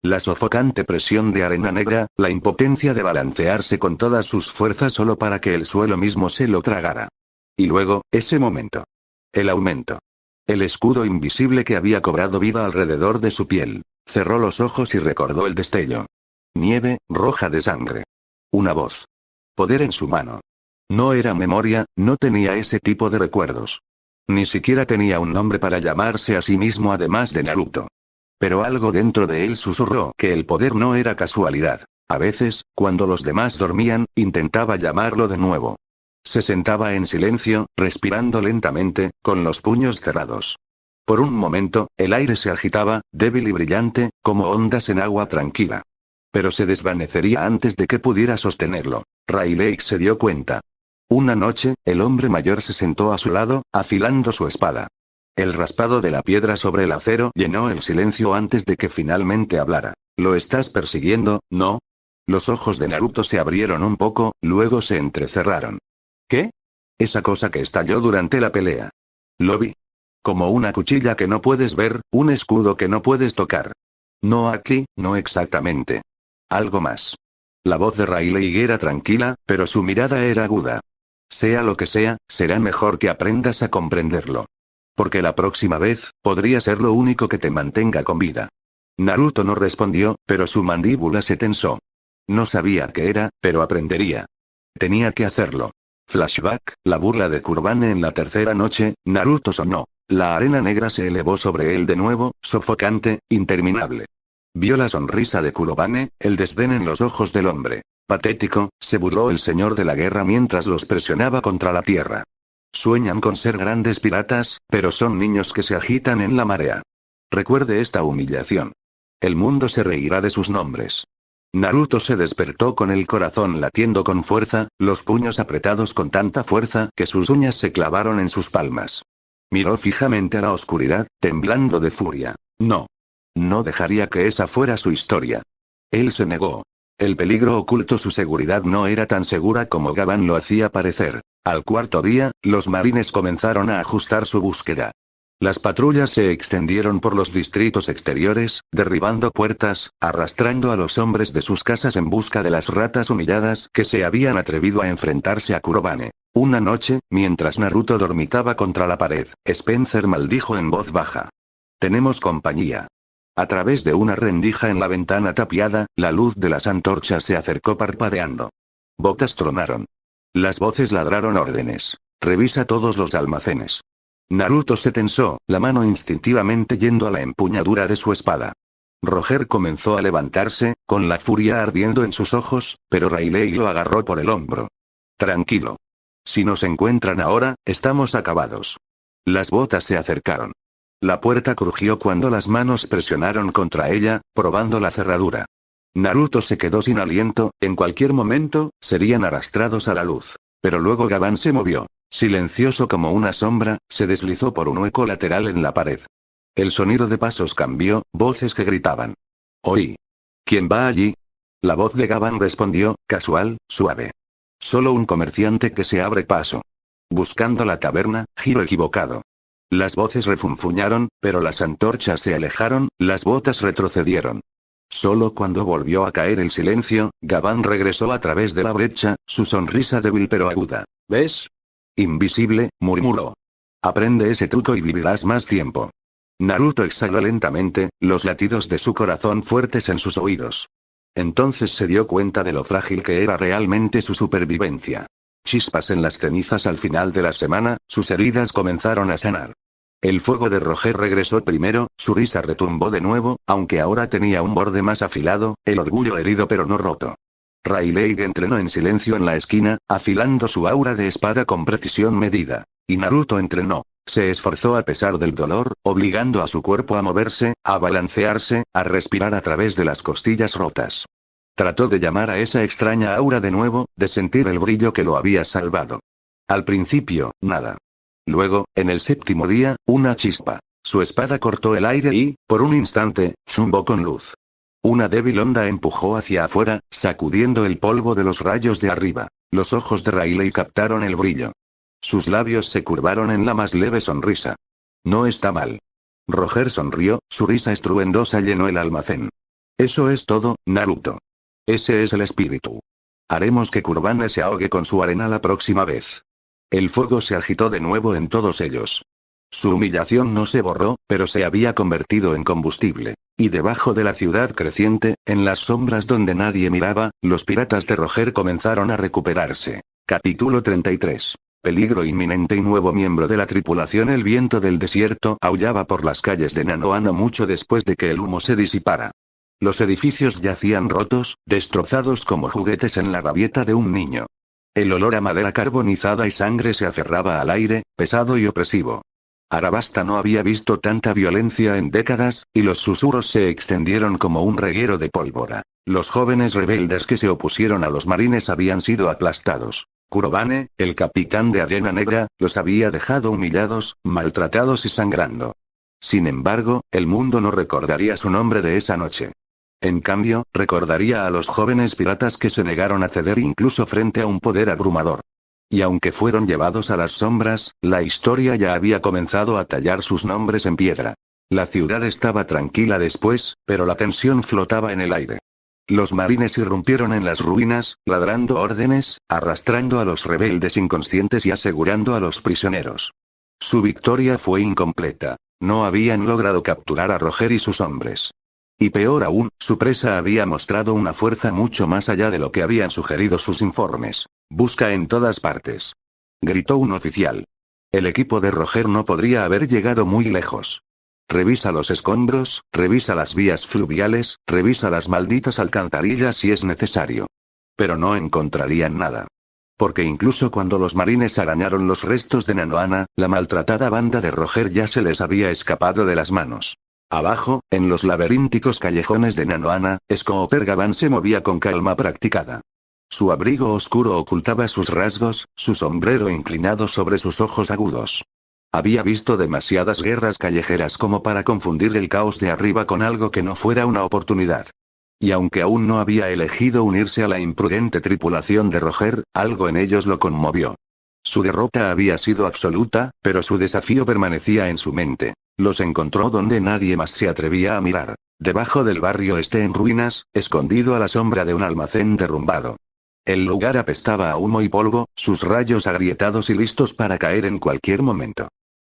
La sofocante presión de arena negra, la impotencia de balancearse con todas sus fuerzas solo para que el suelo mismo se lo tragara. Y luego, ese momento. El aumento. El escudo invisible que había cobrado vida alrededor de su piel. Cerró los ojos y recordó el destello. Nieve, roja de sangre. Una voz. Poder en su mano. No era memoria, no tenía ese tipo de recuerdos. Ni siquiera tenía un nombre para llamarse a sí mismo además de Naruto. Pero algo dentro de él susurró que el poder no era casualidad. A veces, cuando los demás dormían, intentaba llamarlo de nuevo. Se sentaba en silencio, respirando lentamente, con los puños cerrados. Por un momento, el aire se agitaba, débil y brillante, como ondas en agua tranquila. Pero se desvanecería antes de que pudiera sostenerlo. Riley se dio cuenta. Una noche, el hombre mayor se sentó a su lado, afilando su espada. El raspado de la piedra sobre el acero llenó el silencio antes de que finalmente hablara. ¿Lo estás persiguiendo, no? Los ojos de Naruto se abrieron un poco, luego se entrecerraron. ¿Qué? Esa cosa que estalló durante la pelea. Lo vi. Como una cuchilla que no puedes ver, un escudo que no puedes tocar. No aquí, no exactamente. Algo más. La voz de Riley era tranquila, pero su mirada era aguda. Sea lo que sea, será mejor que aprendas a comprenderlo. Porque la próxima vez, podría ser lo único que te mantenga con vida. Naruto no respondió, pero su mandíbula se tensó. No sabía qué era, pero aprendería. Tenía que hacerlo. Flashback, la burla de Kurbane en la tercera noche, Naruto sonó. La arena negra se elevó sobre él de nuevo, sofocante, interminable. Vio la sonrisa de Kurbane, el desdén en los ojos del hombre. Patético, se burló el señor de la guerra mientras los presionaba contra la tierra. Sueñan con ser grandes piratas, pero son niños que se agitan en la marea. Recuerde esta humillación. El mundo se reirá de sus nombres. Naruto se despertó con el corazón latiendo con fuerza, los puños apretados con tanta fuerza que sus uñas se clavaron en sus palmas. Miró fijamente a la oscuridad, temblando de furia. No. No dejaría que esa fuera su historia. Él se negó. El peligro oculto, su seguridad no era tan segura como Gavan lo hacía parecer. Al cuarto día, los marines comenzaron a ajustar su búsqueda. Las patrullas se extendieron por los distritos exteriores, derribando puertas, arrastrando a los hombres de sus casas en busca de las ratas humilladas que se habían atrevido a enfrentarse a Kurbane. Una noche, mientras Naruto dormitaba contra la pared, Spencer maldijo en voz baja. Tenemos compañía. A través de una rendija en la ventana tapiada, la luz de las antorchas se acercó parpadeando. Botas tronaron. Las voces ladraron órdenes. Revisa todos los almacenes. Naruto se tensó, la mano instintivamente yendo a la empuñadura de su espada. Roger comenzó a levantarse, con la furia ardiendo en sus ojos, pero Rayleigh lo agarró por el hombro. Tranquilo. Si nos encuentran ahora, estamos acabados. Las botas se acercaron. La puerta crujió cuando las manos presionaron contra ella, probando la cerradura. Naruto se quedó sin aliento, en cualquier momento, serían arrastrados a la luz. Pero luego Gavan se movió. Silencioso como una sombra, se deslizó por un hueco lateral en la pared. El sonido de pasos cambió, voces que gritaban. Oí. ¿Quién va allí? La voz de Gavan respondió, casual, suave. Solo un comerciante que se abre paso. Buscando la taberna, giro equivocado. Las voces refunfuñaron, pero las antorchas se alejaron, las botas retrocedieron. Solo cuando volvió a caer el silencio, Gavan regresó a través de la brecha, su sonrisa débil pero aguda. ¿Ves? Invisible, murmuró. Aprende ese truco y vivirás más tiempo. Naruto exhaló lentamente, los latidos de su corazón fuertes en sus oídos. Entonces se dio cuenta de lo frágil que era realmente su supervivencia. Chispas en las cenizas al final de la semana, sus heridas comenzaron a sanar. El fuego de Roger regresó primero, su risa retumbó de nuevo, aunque ahora tenía un borde más afilado, el orgullo herido pero no roto. Rayleigh entrenó en silencio en la esquina, afilando su aura de espada con precisión medida. Y Naruto entrenó. Se esforzó a pesar del dolor, obligando a su cuerpo a moverse, a balancearse, a respirar a través de las costillas rotas. Trató de llamar a esa extraña aura de nuevo, de sentir el brillo que lo había salvado. Al principio, nada. Luego, en el séptimo día, una chispa. Su espada cortó el aire y, por un instante, zumbó con luz. Una débil onda empujó hacia afuera, sacudiendo el polvo de los rayos de arriba. Los ojos de Rayleigh captaron el brillo. Sus labios se curvaron en la más leve sonrisa. No está mal. Roger sonrió, su risa estruendosa llenó el almacén. Eso es todo, Naruto. Ese es el espíritu. Haremos que Kurbane se ahogue con su arena la próxima vez. El fuego se agitó de nuevo en todos ellos. Su humillación no se borró, pero se había convertido en combustible. Y debajo de la ciudad creciente, en las sombras donde nadie miraba, los piratas de Roger comenzaron a recuperarse. Capítulo 33. Peligro inminente y nuevo miembro de la tripulación. El viento del desierto aullaba por las calles de Nanohana mucho después de que el humo se disipara. Los edificios yacían rotos, destrozados como juguetes en la rabieta de un niño. El olor a madera carbonizada y sangre se aferraba al aire, pesado y opresivo. Arabasta no había visto tanta violencia en décadas, y los susurros se extendieron como un reguero de pólvora. Los jóvenes rebeldes que se opusieron a los marines habían sido aplastados. Kurbane, el capitán de Arena Negra, los había dejado humillados, maltratados y sangrando. Sin embargo, el mundo no recordaría su nombre de esa noche. En cambio, recordaría a los jóvenes piratas que se negaron a ceder incluso frente a un poder abrumador. Y aunque fueron llevados a las sombras, la historia ya había comenzado a tallar sus nombres en piedra. La ciudad estaba tranquila después, pero la tensión flotaba en el aire. Los marines irrumpieron en las ruinas, ladrando órdenes, arrastrando a los rebeldes inconscientes y asegurando a los prisioneros. Su victoria fue incompleta. No habían logrado capturar a Roger y sus hombres. Y peor aún, su presa había mostrado una fuerza mucho más allá de lo que habían sugerido sus informes. «Busca en todas partes», gritó un oficial. El equipo de Roger no podría haber llegado muy lejos. «Revisa los escombros, revisa las vías fluviales, revisa las malditas alcantarillas si es necesario». Pero no encontrarían nada. Porque incluso cuando los marines arañaron los restos de Nanohana, la maltratada banda de Roger ya se les había escapado de las manos. Abajo, en los laberínticos callejones de Nanohana, Scooper Gavan se movía con calma practicada. Su abrigo oscuro ocultaba sus rasgos, su sombrero inclinado sobre sus ojos agudos. Había visto demasiadas guerras callejeras como para confundir el caos de arriba con algo que no fuera una oportunidad. Y aunque aún no había elegido unirse a la imprudente tripulación de Roger, algo en ellos lo conmovió. Su derrota había sido absoluta, pero su desafío permanecía en su mente. Los encontró donde nadie más se atrevía a mirar. Debajo del barrio este en ruinas, escondido a la sombra de un almacén derrumbado. El lugar apestaba a humo y polvo, sus rayos agrietados y listos para caer en cualquier momento.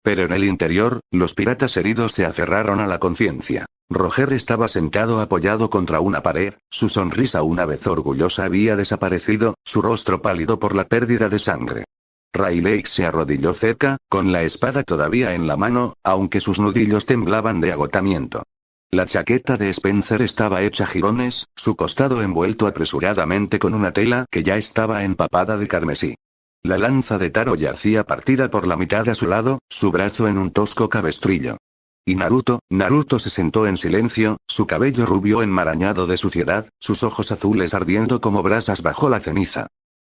Pero en el interior, los piratas heridos se aferraron a la conciencia. Roger estaba sentado apoyado contra una pared, su sonrisa una vez orgullosa había desaparecido, su rostro pálido por la pérdida de sangre. Rayleigh se arrodilló cerca, con la espada todavía en la mano, aunque sus nudillos temblaban de agotamiento. La chaqueta de Spencer estaba hecha jirones, su costado envuelto apresuradamente con una tela que ya estaba empapada de carmesí. La lanza de Taro yacía partida por la mitad a su lado, su brazo en un tosco cabestrillo. Y Naruto se sentó en silencio, su cabello rubio enmarañado de suciedad, sus ojos azules ardiendo como brasas bajo la ceniza.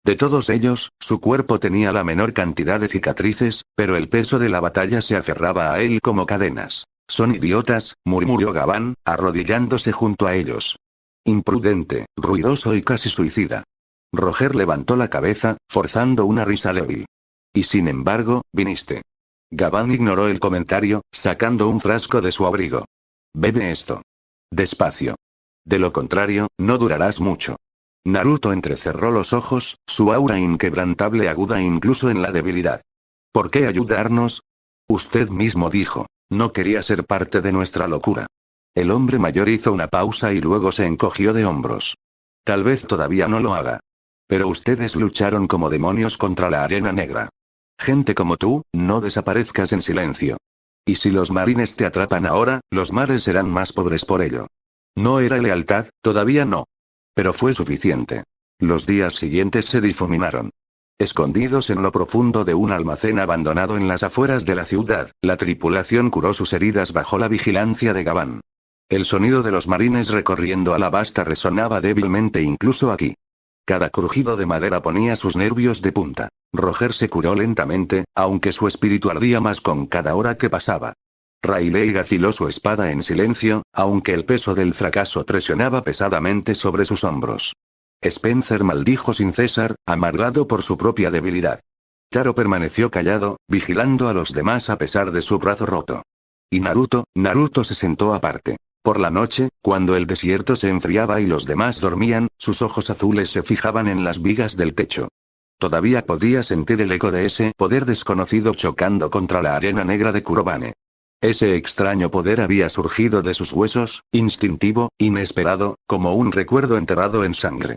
De todos ellos, su cuerpo tenía la menor cantidad de cicatrices, pero el peso de la batalla se aferraba a él como cadenas. «Son idiotas», murmuró Gavan, arrodillándose junto a ellos. «Imprudente, ruidoso y casi suicida». Roger levantó la cabeza, forzando una risa débil. «Y sin embargo, viniste». Gavan ignoró el comentario, sacando un frasco de su abrigo. «Bebe esto. Despacio. De lo contrario, no durarás mucho». Naruto entrecerró los ojos, su aura inquebrantable aguda incluso en la debilidad. «¿Por qué ayudarnos?» «Usted mismo dijo. No quería ser parte de nuestra locura». El hombre mayor hizo una pausa y luego se encogió de hombros. «Tal vez todavía no lo haga. Pero ustedes lucharon como demonios contra la arena negra. Gente como tú, no desaparezcas en silencio. Y si los marines te atrapan ahora, los mares serán más pobres por ello». No era lealtad, todavía no. Pero fue suficiente. Los días siguientes se difuminaron. Escondidos en lo profundo de un almacén abandonado en las afueras de la ciudad, la tripulación curó sus heridas bajo la vigilancia de Gavan. El sonido de los marines recorriendo Alabasta resonaba débilmente incluso aquí. Cada crujido de madera ponía sus nervios de punta. Roger se curó lentamente, aunque su espíritu ardía más con cada hora que pasaba. Rayleigh afiló su espada en silencio, aunque el peso del fracaso presionaba pesadamente sobre sus hombros. Spencer maldijo sin cesar, amargado por su propia debilidad. Taro permaneció callado, vigilando a los demás a pesar de su brazo roto. Y Naruto se sentó aparte. Por la noche, cuando el desierto se enfriaba y los demás dormían, sus ojos azules se fijaban en las vigas del techo. Todavía podía sentir el eco de ese poder desconocido chocando contra la arena negra de Kurobane. Ese extraño poder había surgido de sus huesos, instintivo, inesperado, como un recuerdo enterrado en sangre.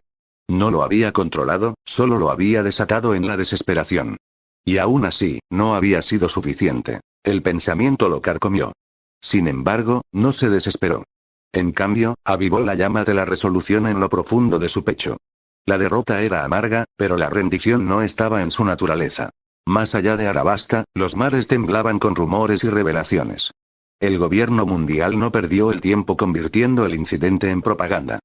No lo había controlado, solo lo había desatado en la desesperación. Y aún así, no había sido suficiente. El pensamiento lo carcomió. Sin embargo, no se desesperó. En cambio, avivó la llama de la resolución en lo profundo de su pecho. La derrota era amarga, pero la rendición no estaba en su naturaleza. Más allá de Alabasta, los mares temblaban con rumores y revelaciones. El gobierno mundial no perdió el tiempo convirtiendo el incidente en propaganda.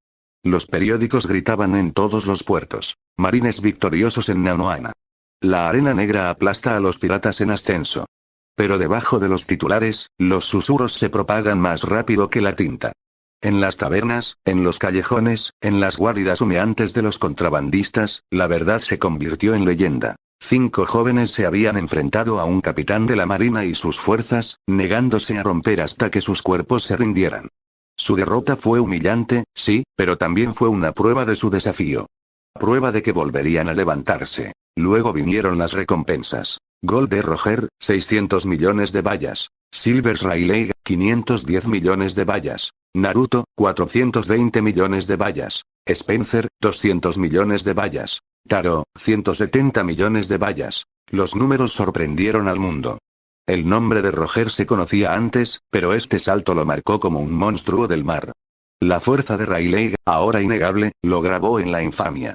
Los periódicos gritaban en todos los puertos. Marines victoriosos en Nanohana. La arena negra aplasta a los piratas en ascenso. Pero debajo de los titulares, los susurros se propagan más rápido que la tinta. En las tabernas, en los callejones, en las guaridas humeantes de los contrabandistas, la verdad se convirtió en leyenda. 5 jóvenes se habían enfrentado a un capitán de la marina y sus fuerzas, negándose a romper hasta que sus cuerpos se rindieran. Su derrota fue humillante, sí, pero también fue una prueba de su desafío. Prueba de que volverían a levantarse. Luego vinieron las recompensas. Gold de Roger, 600 millones de bayas. Silver Rayleigh, 510 millones de bayas. Naruto, 420 millones de vallas. Spencer, 200 millones de vallas. Taro, 170 millones de vallas. Los números sorprendieron al mundo. El nombre de Roger se conocía antes, pero este salto lo marcó como un monstruo del mar. La fuerza de Rayleigh, ahora innegable, lo grabó en la infamia.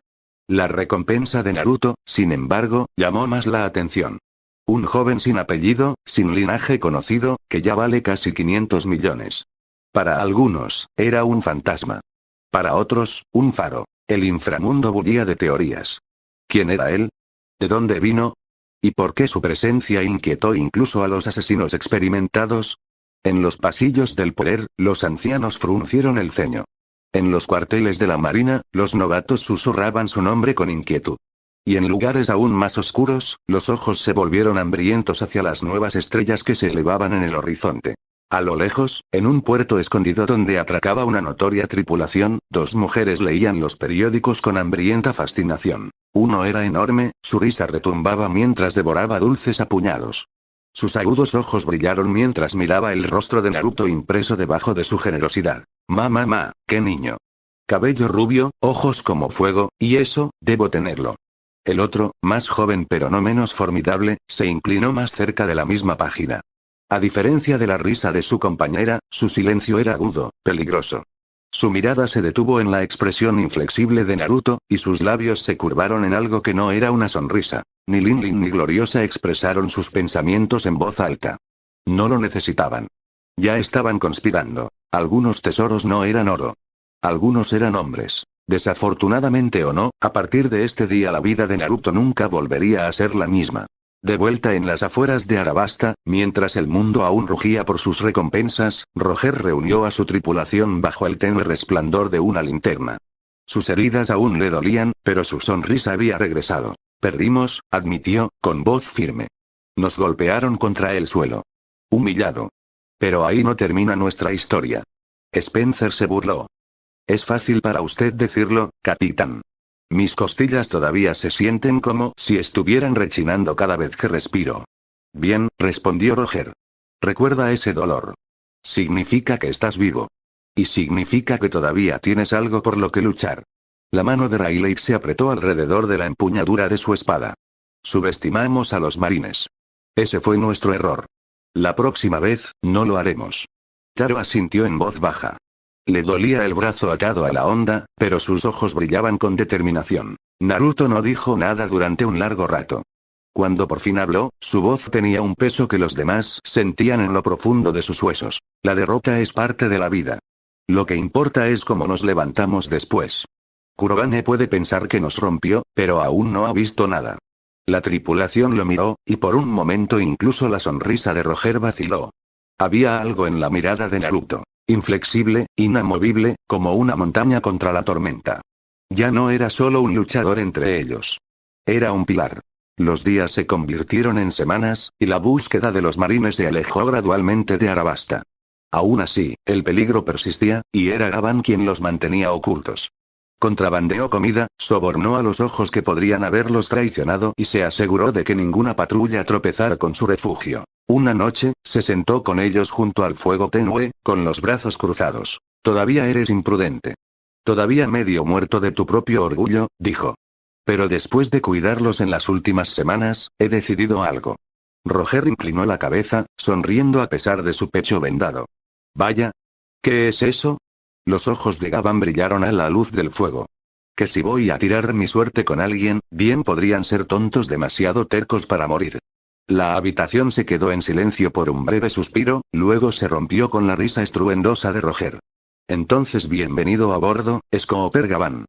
La recompensa de Naruto, sin embargo, llamó más la atención. Un joven sin apellido, sin linaje conocido, que ya vale casi 500 millones. Para algunos, era un fantasma. Para otros, un faro. El inframundo bullía de teorías. ¿Quién era él? ¿De dónde vino? ¿Y por qué su presencia inquietó incluso a los asesinos experimentados? En los pasillos del poder, los ancianos fruncieron el ceño. En los cuarteles de la marina, los novatos susurraban su nombre con inquietud. Y en lugares aún más oscuros, los ojos se volvieron hambrientos hacia las nuevas estrellas que se elevaban en el horizonte. A lo lejos, en un puerto escondido donde atracaba una notoria tripulación, dos mujeres leían los periódicos con hambrienta fascinación. Uno era enorme, su risa retumbaba mientras devoraba dulces a puñados. Sus agudos ojos brillaron mientras miraba el rostro de Naruto impreso debajo de su generosidad. Mamá, qué niño. Cabello rubio, ojos como fuego, y eso, debo tenerlo. El otro, más joven pero no menos formidable, se inclinó más cerca de la misma página. A diferencia de la risa de su compañera, su silencio era agudo, peligroso. Su mirada se detuvo en la expresión inflexible de Naruto, y sus labios se curvaron en algo que no era una sonrisa. Ni Lin ni Gloriosa expresaron sus pensamientos en voz alta. No lo necesitaban. Ya estaban conspirando. Algunos tesoros no eran oro. Algunos eran hombres. Desafortunadamente o no, a partir de este día la vida de Naruto nunca volvería a ser la misma. De vuelta en las afueras de Arabasta, mientras el mundo aún rugía por sus recompensas, Roger reunió a su tripulación bajo el tenue resplandor de una linterna. Sus heridas aún le dolían, pero su sonrisa había regresado. Perdimos, admitió, con voz firme. Nos golpearon contra el suelo. Humillado. Pero ahí no termina nuestra historia. Spencer se burló. Es fácil para usted decirlo, capitán. Mis costillas todavía se sienten como si estuvieran rechinando cada vez que respiro. Bien, respondió Roger. Recuerda ese dolor. Significa que estás vivo. Y significa que todavía tienes algo por lo que luchar. La mano de Rayleigh se apretó alrededor de la empuñadura de su espada. Subestimamos a los marines. Ese fue nuestro error. La próxima vez, no lo haremos. Taro asintió en voz baja. Le dolía el brazo atado a la honda, pero sus ojos brillaban con determinación. Naruto no dijo nada durante un largo rato. Cuando por fin habló, su voz tenía un peso que los demás sentían en lo profundo de sus huesos. La derrota es parte de la vida. Lo que importa es cómo nos levantamos después. Kurogane puede pensar que nos rompió, pero aún no ha visto nada. La tripulación lo miró, y por un momento incluso la sonrisa de Roger vaciló. Había algo en la mirada de Naruto. Inflexible, inamovible, como una montaña contra la tormenta. Ya no era solo un luchador entre ellos. Era un pilar. Los días se convirtieron en semanas, y la búsqueda de los marines se alejó gradualmente de Arabasta. Aún así, el peligro persistía, y era Gavan quien los mantenía ocultos. Contrabandeó comida, sobornó a los ojos que podrían haberlos traicionado y se aseguró de que ninguna patrulla tropezara con su refugio. Una noche, se sentó con ellos junto al fuego tenue, con los brazos cruzados. Todavía eres imprudente. Todavía medio muerto de tu propio orgullo, dijo. Pero después de cuidarlos en las últimas semanas, he decidido algo. Roger inclinó la cabeza, sonriendo a pesar de su pecho vendado. Vaya. ¿Qué es eso? Los ojos de Gavan brillaron a la luz del fuego. Que si voy a tirar mi suerte con alguien, bien podrían ser tontos demasiado tercos para morir. La habitación se quedó en silencio por un breve suspiro, luego se rompió con la risa estruendosa de Roger. Entonces bienvenido a bordo, Scooper Gavan.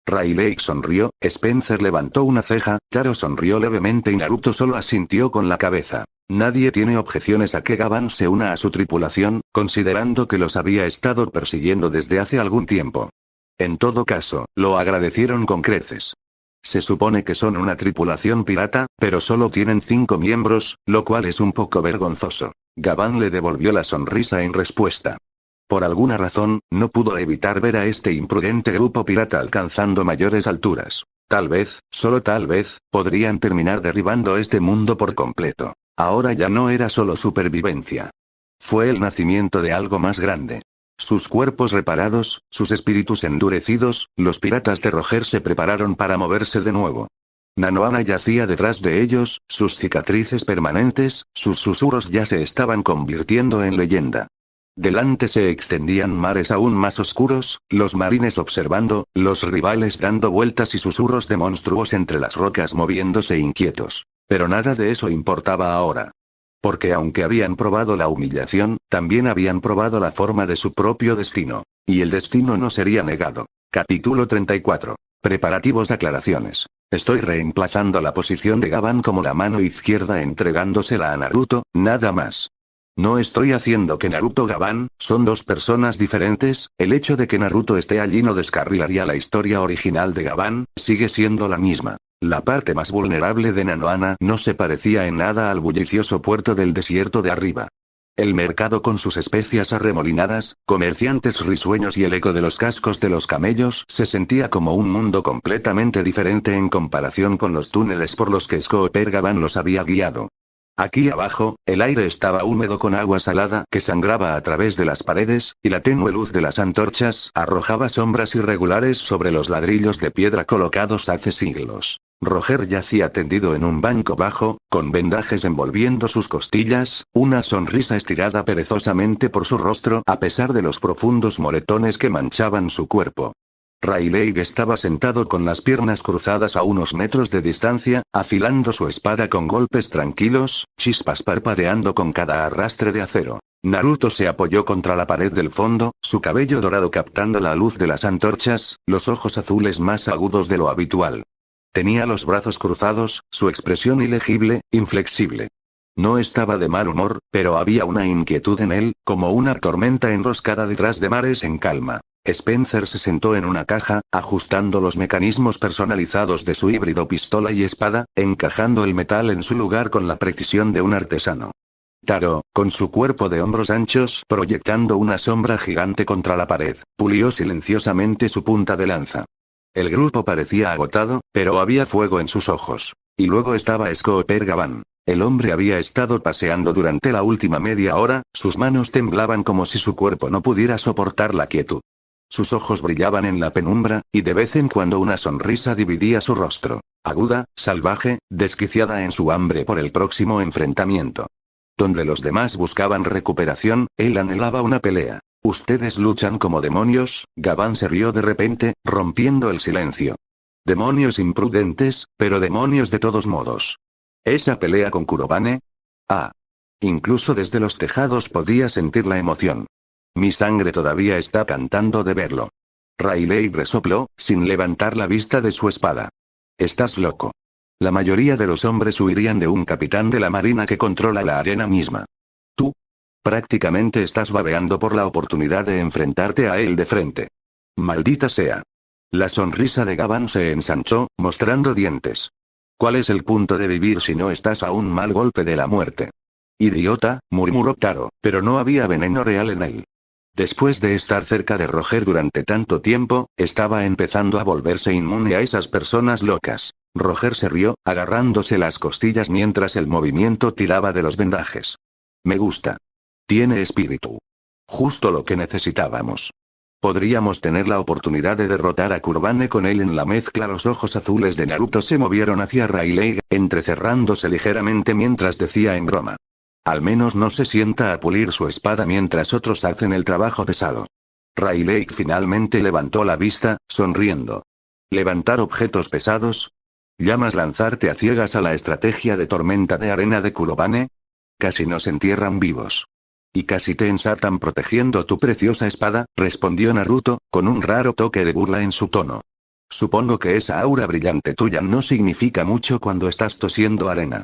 Rayleigh sonrió, Spencer levantó una ceja, Taro sonrió levemente y Naruto solo asintió con la cabeza. Nadie tiene objeciones a que Gavan se una a su tripulación, considerando que los había estado persiguiendo desde hace algún tiempo. En todo caso, lo agradecieron con creces. Se supone que son una tripulación pirata, pero solo tienen 5 miembros, lo cual es un poco vergonzoso. Gavan le devolvió la sonrisa en respuesta. Por alguna razón, no pudo evitar ver a este imprudente grupo pirata alcanzando mayores alturas. Tal vez, solo tal vez, podrían terminar derribando este mundo por completo. Ahora ya no era solo supervivencia. Fue el nacimiento de algo más grande. Sus cuerpos reparados, sus espíritus endurecidos, los piratas de Roger se prepararon para moverse de nuevo. Nanohana yacía detrás de ellos, sus cicatrices permanentes, sus susurros ya se estaban convirtiendo en leyenda. Delante se extendían mares aún más oscuros, los marines observando, los rivales dando vueltas y susurros de monstruos entre las rocas moviéndose inquietos. Pero nada de eso importaba ahora. Porque aunque habían probado la humillación, también habían probado la forma de su propio destino. Y el destino no sería negado. Capítulo 34. Preparativos. Aclaraciones. Estoy reemplazando la posición de Gavan como la mano izquierda entregándosela a Naruto, nada más. No estoy haciendo que Naruto Gavan, son dos personas diferentes, el hecho de que Naruto esté allí no descarrilaría la historia original de Gavan, sigue siendo la misma. La parte más vulnerable de Nanohana no se parecía en nada al bullicioso puerto del desierto de arriba. El mercado con sus especias arremolinadas, comerciantes risueños y el eco de los cascos de los camellos se sentía como un mundo completamente diferente en comparación con los túneles por los que Scooper Gavan los había guiado. Aquí abajo, el aire estaba húmedo con agua salada que sangraba a través de las paredes, y la tenue luz de las antorchas arrojaba sombras irregulares sobre los ladrillos de piedra colocados hace siglos. Roger yacía tendido en un banco bajo, con vendajes envolviendo sus costillas, una sonrisa estirada perezosamente por su rostro a pesar de los profundos moretones que manchaban su cuerpo. Rayleigh estaba sentado con las piernas cruzadas a unos metros de distancia, afilando su espada con golpes tranquilos, chispas parpadeando con cada arrastre de acero. Naruto se apoyó contra la pared del fondo, su cabello dorado captando la luz de las antorchas, los ojos azules más agudos de lo habitual. Tenía los brazos cruzados, su expresión ilegible, inflexible. No estaba de mal humor, pero había una inquietud en él, como una tormenta enroscada detrás de mares en calma. Spencer se sentó en una caja, ajustando los mecanismos personalizados de su híbrido pistola y espada, encajando el metal en su lugar con la precisión de un artesano. Taro, con su cuerpo de hombros anchos proyectando una sombra gigante contra la pared, pulió silenciosamente su punta de lanza. El grupo parecía agotado, pero había fuego en sus ojos. Y luego estaba Scooper Gavan. El hombre había estado paseando durante la última media hora, sus manos temblaban como si su cuerpo no pudiera soportar la quietud. Sus ojos brillaban en la penumbra, y de vez en cuando una sonrisa dividía su rostro. Aguda, salvaje, desquiciada en su hambre por el próximo enfrentamiento. Donde los demás buscaban recuperación, él anhelaba una pelea. Ustedes luchan como demonios, Gavan se rió de repente, rompiendo el silencio. Demonios imprudentes, pero demonios de todos modos. ¿Esa pelea con Kurobane? Ah. Incluso desde los tejados podía sentir la emoción. Mi sangre todavía está cantando de verlo. Rayleigh resopló, sin levantar la vista de su espada. Estás loco. La mayoría de los hombres huirían de un capitán de la marina que controla la arena misma. Tú. Prácticamente estás babeando por la oportunidad de enfrentarte a él de frente. Maldita sea. La sonrisa de Gavan se ensanchó, mostrando dientes. ¿Cuál es el punto de vivir si no estás a un mal golpe de la muerte? Idiota, murmuró Taro, pero no había veneno real en él. Después de estar cerca de Roger durante tanto tiempo, estaba empezando a volverse inmune a esas personas locas. Roger se rió, agarrándose las costillas mientras el movimiento tiraba de los vendajes. Me gusta. Tiene espíritu. Justo lo que necesitábamos. Podríamos tener la oportunidad de derrotar a Kurobane con él en la mezcla. Los ojos azules de Naruto se movieron hacia Rayleigh, entrecerrándose ligeramente mientras decía en broma. Al menos no se sienta a pulir su espada mientras otros hacen el trabajo pesado. Rayleigh finalmente levantó la vista, sonriendo. ¿Levantar objetos pesados? ¿Llamas lanzarte a ciegas a la estrategia de tormenta de arena de Kurobane? Casi nos entierran vivos. Y casi te ensartan protegiendo tu preciosa espada, respondió Naruto, con un raro toque de burla en su tono. Supongo que esa aura brillante tuya no significa mucho cuando estás tosiendo arena.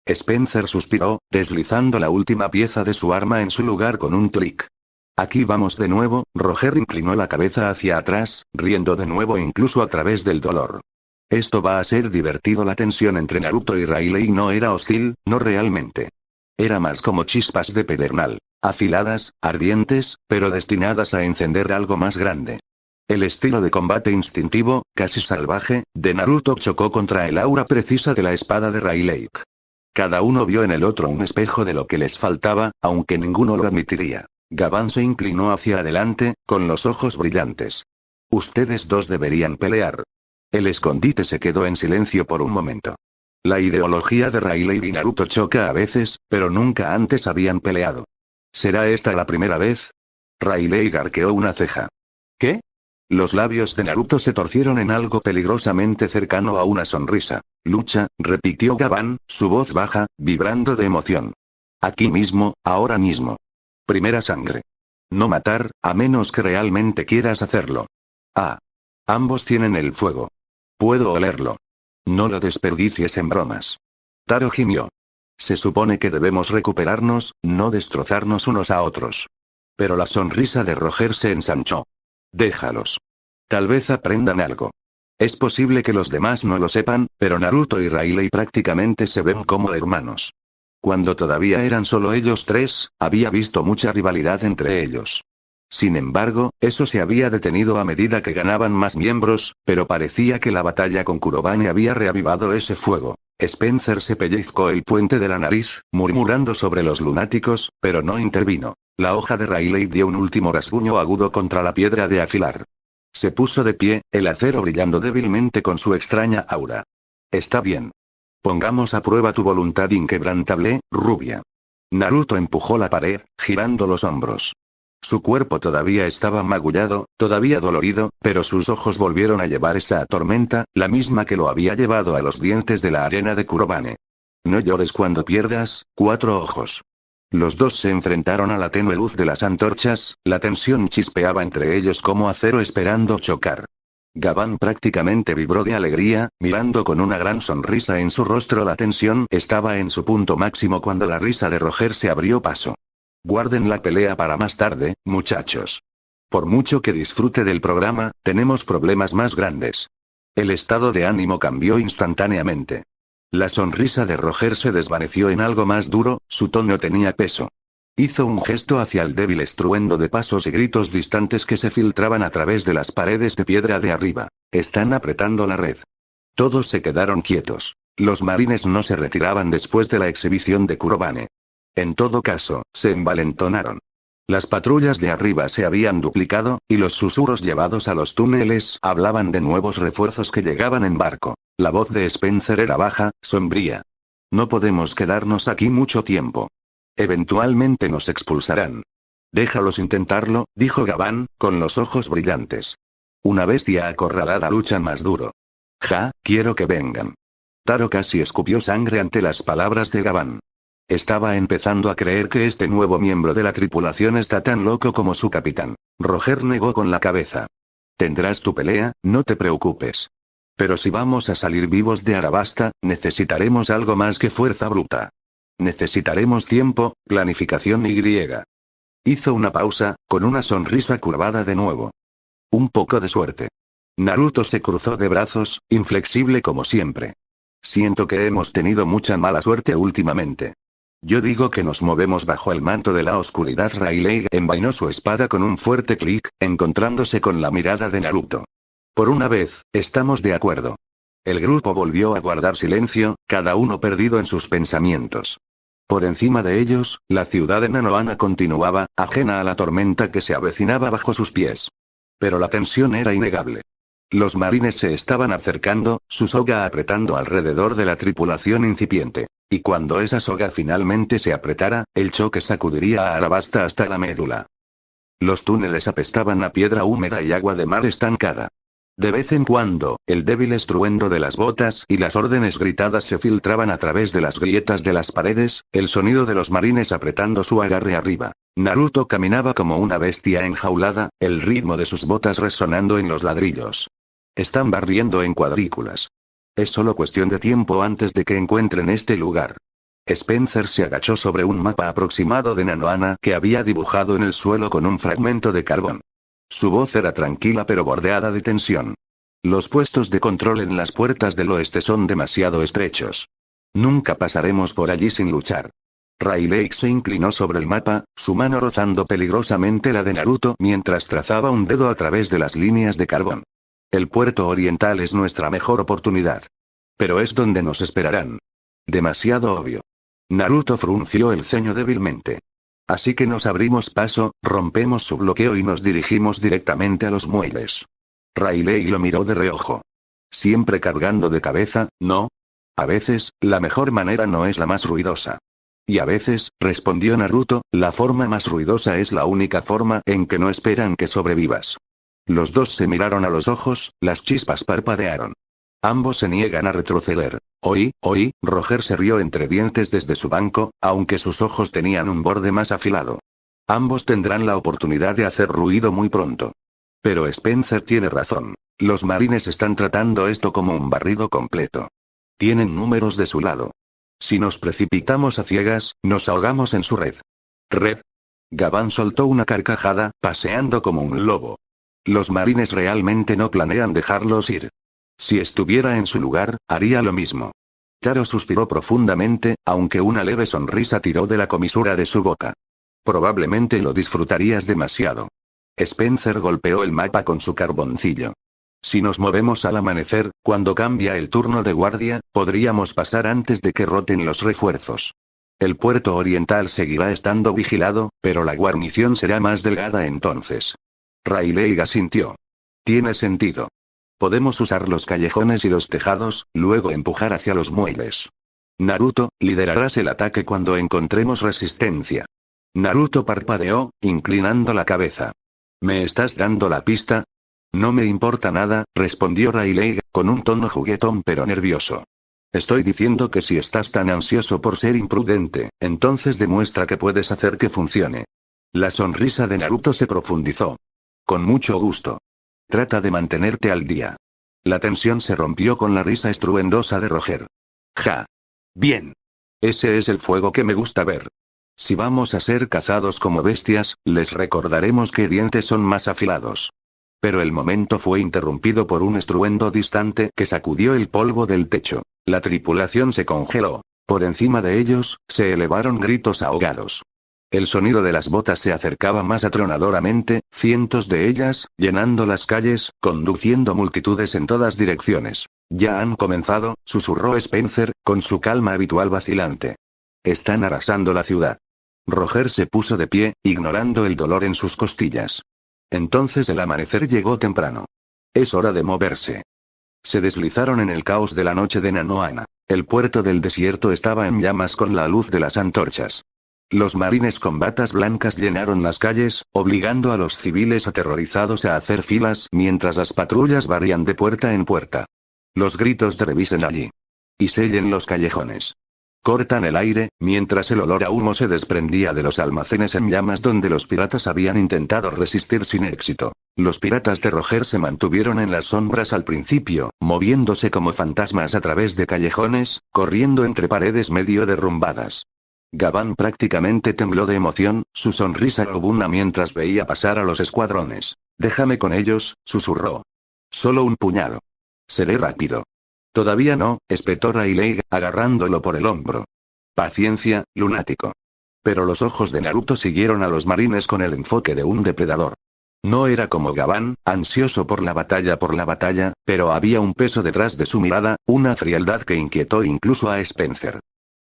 Spencer suspiró, deslizando la última pieza de su arma en su lugar con un clic. Aquí vamos de nuevo. Roger inclinó la cabeza hacia atrás, riendo de nuevo incluso a través del dolor. Esto va a ser divertido. La tensión entre Naruto y Rayleigh no era hostil, no realmente. Era más como chispas de pedernal, afiladas, ardientes, pero destinadas a encender algo más grande. El estilo de combate instintivo, casi salvaje, de Naruto chocó contra el aura precisa de la espada de Rayleigh. Cada uno vio en el otro un espejo de lo que les faltaba, aunque ninguno lo admitiría. Gabán se inclinó hacia adelante, con los ojos brillantes. Ustedes dos deberían pelear. El escondite se quedó en silencio por un momento. La ideología de Rayleigh y Naruto choca a veces, pero nunca antes habían peleado. ¿Será esta la primera vez? Rayleigh arqueó una ceja. ¿Qué? Los labios de Naruto se torcieron en algo peligrosamente cercano a una sonrisa. Lucha, repitió Gabán, su voz baja, vibrando de emoción. Aquí mismo, ahora mismo. Primera sangre. No matar, a menos que realmente quieras hacerlo. Ah. Ambos tienen el fuego. Puedo olerlo. No lo desperdicies en bromas. Taro gimió. Se supone que debemos recuperarnos, no destrozarnos unos a otros. Pero la sonrisa de Roger se ensanchó. Déjalos. Tal vez aprendan algo. Es posible que los demás no lo sepan, pero Naruto y Rayleigh prácticamente se ven como hermanos. Cuando todavía eran solo ellos tres, había visto mucha rivalidad entre ellos. Sin embargo, eso se había detenido a medida que ganaban más miembros, pero parecía que la batalla con Kurobane había reavivado ese fuego. Spencer se pellizcó el puente de la nariz, murmurando sobre los lunáticos, pero no intervino. La hoja de Rayleigh dio un último rasguño agudo contra la piedra de afilar. Se puso de pie, el acero brillando débilmente con su extraña aura. Está bien. Pongamos a prueba tu voluntad inquebrantable, rubia. Naruto empujó la pared, girando los hombros. Su cuerpo todavía estaba magullado, todavía dolorido, pero sus ojos volvieron a llevar esa tormenta, la misma que lo había llevado a los dientes de la arena de Kurobane. No llores cuando pierdas, cuatro ojos. Los dos se enfrentaron a la tenue luz de las antorchas, la tensión chispeaba entre ellos como acero esperando chocar. Gabán prácticamente vibró de alegría, mirando con una gran sonrisa en su rostro. La tensión estaba en su punto máximo cuando la risa de Roger se abrió paso. Guarden la pelea para más tarde, muchachos. Por mucho que disfrute del programa, tenemos problemas más grandes. El estado de ánimo cambió instantáneamente. La sonrisa de Roger se desvaneció en algo más duro, su tono tenía peso. Hizo un gesto hacia el débil estruendo de pasos y gritos distantes que se filtraban a través de las paredes de piedra de arriba. Están apretando la red. Todos se quedaron quietos. Los marines no se retiraban después de la exhibición de Kurobane. En todo caso, se envalentonaron. Las patrullas de arriba se habían duplicado, y los susurros llevados a los túneles hablaban de nuevos refuerzos que llegaban en barco. La voz de Spencer era baja, sombría. No podemos quedarnos aquí mucho tiempo. Eventualmente nos expulsarán. Déjalos intentarlo, dijo Gabán, con los ojos brillantes. Una bestia acorralada lucha más duro. Ja, quiero que vengan. Taro casi escupió sangre ante las palabras de Gabán. Estaba empezando a creer que este nuevo miembro de la tripulación está tan loco como su capitán. Roger negó con la cabeza. Tendrás tu pelea, no te preocupes. Pero si vamos a salir vivos de Arabasta, necesitaremos algo más que fuerza bruta. Necesitaremos tiempo, planificación y griega. Hizo una pausa, con una sonrisa curvada de nuevo. Un poco de suerte. Naruto se cruzó de brazos, inflexible como siempre. Siento que hemos tenido mucha mala suerte últimamente. Yo digo que nos movemos bajo el manto de la oscuridad. Rayleigh envainó su espada con un fuerte clic, encontrándose con la mirada de Naruto. Por una vez, estamos de acuerdo. El grupo volvió a guardar silencio, cada uno perdido en sus pensamientos. Por encima de ellos, la ciudad de Nanohana continuaba, ajena a la tormenta que se avecinaba bajo sus pies. Pero la tensión era innegable. Los marines se estaban acercando, su soga apretando alrededor de la tripulación incipiente. Y cuando esa soga finalmente se apretara, el choque sacudiría a Arabasta hasta la médula. Los túneles apestaban a piedra húmeda y agua de mar estancada. De vez en cuando, el débil estruendo de las botas y las órdenes gritadas se filtraban a través de las grietas de las paredes, el sonido de los marines apretando su agarre arriba. Naruto caminaba como una bestia enjaulada, el ritmo de sus botas resonando en los ladrillos. Están barriendo en cuadrículas. Es solo cuestión de tiempo antes de que encuentren este lugar. Spencer se agachó sobre un mapa aproximado de Nanohana que había dibujado en el suelo con un fragmento de carbón. Su voz era tranquila pero bordeada de tensión. Los puestos de control en las puertas del oeste son demasiado estrechos. Nunca pasaremos por allí sin luchar. Rayleigh se inclinó sobre el mapa, su mano rozando peligrosamente la de Naruto mientras trazaba un dedo a través de las líneas de carbón. El puerto oriental es nuestra mejor oportunidad. Pero es donde nos esperarán. Demasiado obvio. Naruto frunció el ceño débilmente. Así que nos abrimos paso, rompemos su bloqueo y nos dirigimos directamente a los muelles. Rayleigh lo miró de reojo. ¿Siempre cargando de cabeza, no? A veces, la mejor manera no es la más ruidosa. Y a veces, respondió Naruto, la forma más ruidosa es la única forma en que no esperan que sobrevivas. Los dos se miraron a los ojos, las chispas parpadearon. Ambos se niegan a retroceder. Oí, Roger se rió entre dientes desde su banco, aunque sus ojos tenían un borde más afilado. Ambos tendrán la oportunidad de hacer ruido muy pronto. Pero Spencer tiene razón. Los marines están tratando esto como un barrido completo. Tienen números de su lado. Si nos precipitamos a ciegas, nos ahogamos en su red. ¿Red? Gabán soltó una carcajada, paseando como un lobo. Los marines realmente no planean dejarlos ir. Si estuviera en su lugar, haría lo mismo. Taro suspiró profundamente, aunque una leve sonrisa tiró de la comisura de su boca. Probablemente lo disfrutarías demasiado. Spencer golpeó el mapa con su carboncillo. Si nos movemos al amanecer, cuando cambia el turno de guardia, podríamos pasar antes de que roten los refuerzos. El puerto oriental seguirá estando vigilado, pero la guarnición será más delgada entonces. Rayleigh asintió. Tiene sentido. Podemos usar los callejones y los tejados, luego empujar hacia los muelles. Naruto, liderarás el ataque cuando encontremos resistencia. Naruto parpadeó, inclinando la cabeza. ¿Me estás dando la pista? No me importa nada, respondió Rayleigh, con un tono juguetón pero nervioso. Estoy diciendo que si estás tan ansioso por ser imprudente, entonces demuestra que puedes hacer que funcione. La sonrisa de Naruto se profundizó. Con mucho gusto. Trata de mantenerte al día. La tensión se rompió con la risa estruendosa de Roger. Ja. Bien. Ese es el fuego que me gusta ver. Si vamos a ser cazados como bestias, les recordaremos qué dientes son más afilados. Pero el momento fue interrumpido por un estruendo distante que sacudió el polvo del techo. La tripulación se congeló. Por encima de ellos, se elevaron gritos ahogados. El sonido de las botas se acercaba más atronadoramente, cientos de ellas, llenando las calles, conduciendo multitudes en todas direcciones. Ya han comenzado, susurró Spencer, con su calma habitual vacilante. Están arrasando la ciudad. Roger se puso de pie, ignorando el dolor en sus costillas. Entonces el amanecer llegó temprano. Es hora de moverse. Se deslizaron en el caos de la noche de Nanohana. El puerto del desierto estaba en llamas con la luz de las antorchas. Los marines con batas blancas llenaron las calles, obligando a los civiles aterrorizados a hacer filas mientras las patrullas barrían de puerta en puerta. Los gritos de revisen allí. Y sellen los callejones. Cortan el aire, mientras el olor a humo se desprendía de los almacenes en llamas donde los piratas habían intentado resistir sin éxito. Los piratas de Roger se mantuvieron en las sombras al principio, moviéndose como fantasmas a través de callejones, corriendo entre paredes medio derrumbadas. Gabán prácticamente tembló de emoción, su sonrisa lobuna mientras veía pasar a los escuadrones. Déjame con ellos, susurró. Solo un puñado. Seré rápido. Todavía no, espetó Rayleigh, agarrándolo por el hombro. Paciencia, lunático. Pero los ojos de Naruto siguieron a los marines con el enfoque de un depredador. No era como Gabán, ansioso por la batalla, pero había un peso detrás de su mirada, una frialdad que inquietó incluso a Spencer.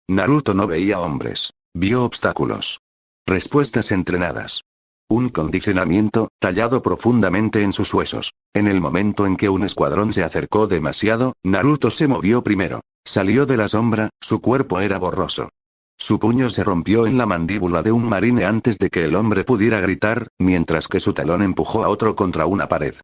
Naruto no veía hombres, vio obstáculos. Respuestas entrenadas. Un condicionamiento, tallado profundamente en sus huesos. En el momento en que un escuadrón se acercó demasiado, Naruto se movió primero. Salió de la sombra, su cuerpo era borroso. Su puño se rompió en la mandíbula de un marine antes de que el hombre pudiera gritar, mientras que su talón empujó a otro contra una pared.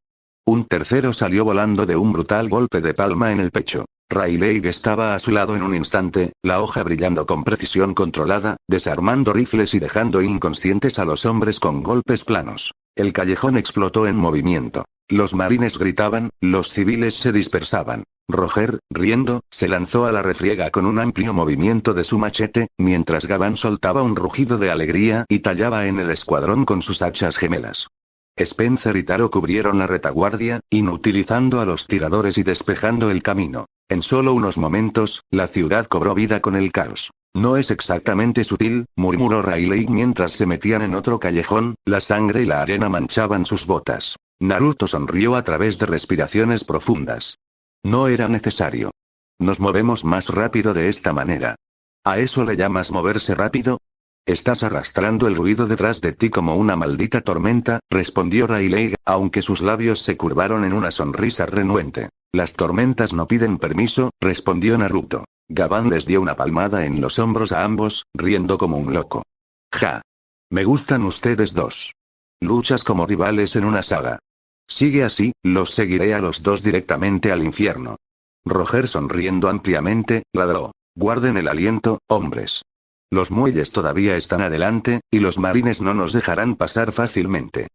Un tercero salió volando de un brutal golpe de palma en el pecho. Rayleigh estaba a su lado en un instante, la hoja brillando con precisión controlada, desarmando rifles y dejando inconscientes a los hombres con golpes planos. El callejón explotó en movimiento. Los marines gritaban, los civiles se dispersaban. Roger, riendo, se lanzó a la refriega con un amplio movimiento de su machete, mientras Gabán soltaba un rugido de alegría y tallaba en el escuadrón con sus hachas gemelas. Spencer y Taro cubrieron la retaguardia, inutilizando a los tiradores y despejando el camino. En solo unos momentos, la ciudad cobró vida con el caos. No es exactamente sutil, murmuró Rayleigh mientras se metían en otro callejón, la sangre y la arena manchaban sus botas. Naruto sonrió a través de respiraciones profundas. No era necesario. Nos movemos más rápido de esta manera. ¿A eso le llamas moverse rápido? Estás arrastrando el ruido detrás de ti como una maldita tormenta, respondió Rayleigh, aunque sus labios se curvaron en una sonrisa renuente. Las tormentas no piden permiso, respondió Naruto. Gabán les dio una palmada en los hombros a ambos, riendo como un loco. Ja. Me gustan ustedes dos. Luchas como rivales en una saga. Sigue así, los seguiré a los dos directamente al infierno. Roger sonriendo ampliamente, ladró. Guarden el aliento, hombres. Los muelles todavía están adelante, y los marines no nos dejarán pasar fácilmente.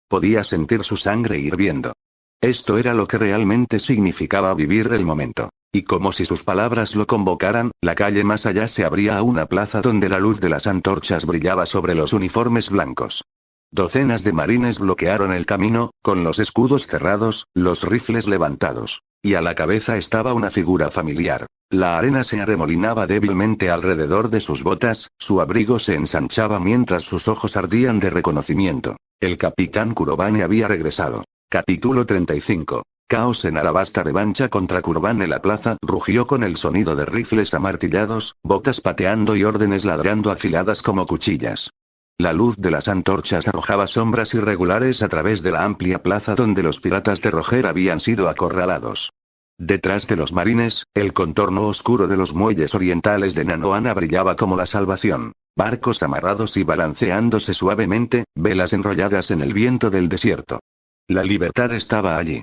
Podía sentir su sangre hirviendo. Esto era lo que realmente significaba vivir el momento. Y como si sus palabras lo convocaran, la calle más allá se abría a una plaza donde la luz de las antorchas brillaba sobre los uniformes blancos. Docenas de marines bloquearon el camino, con los escudos cerrados, los rifles levantados. Y a la cabeza estaba una figura familiar. La arena se arremolinaba débilmente alrededor de sus botas, su abrigo se ensanchaba mientras sus ojos ardían de reconocimiento. El capitán Kurobane había regresado. Capítulo 35. Caos en Alabasta. Revancha contra Kurobane. La plaza rugió con el sonido de rifles amartillados, botas pateando y órdenes ladrando afiladas como cuchillas. La luz de las antorchas arrojaba sombras irregulares a través de la amplia plaza donde los piratas de Roger habían sido acorralados. Detrás de los marines, el contorno oscuro de los muelles orientales de Nanohana brillaba como la salvación. Barcos amarrados y balanceándose suavemente, velas enrolladas en el viento del desierto. La libertad estaba allí.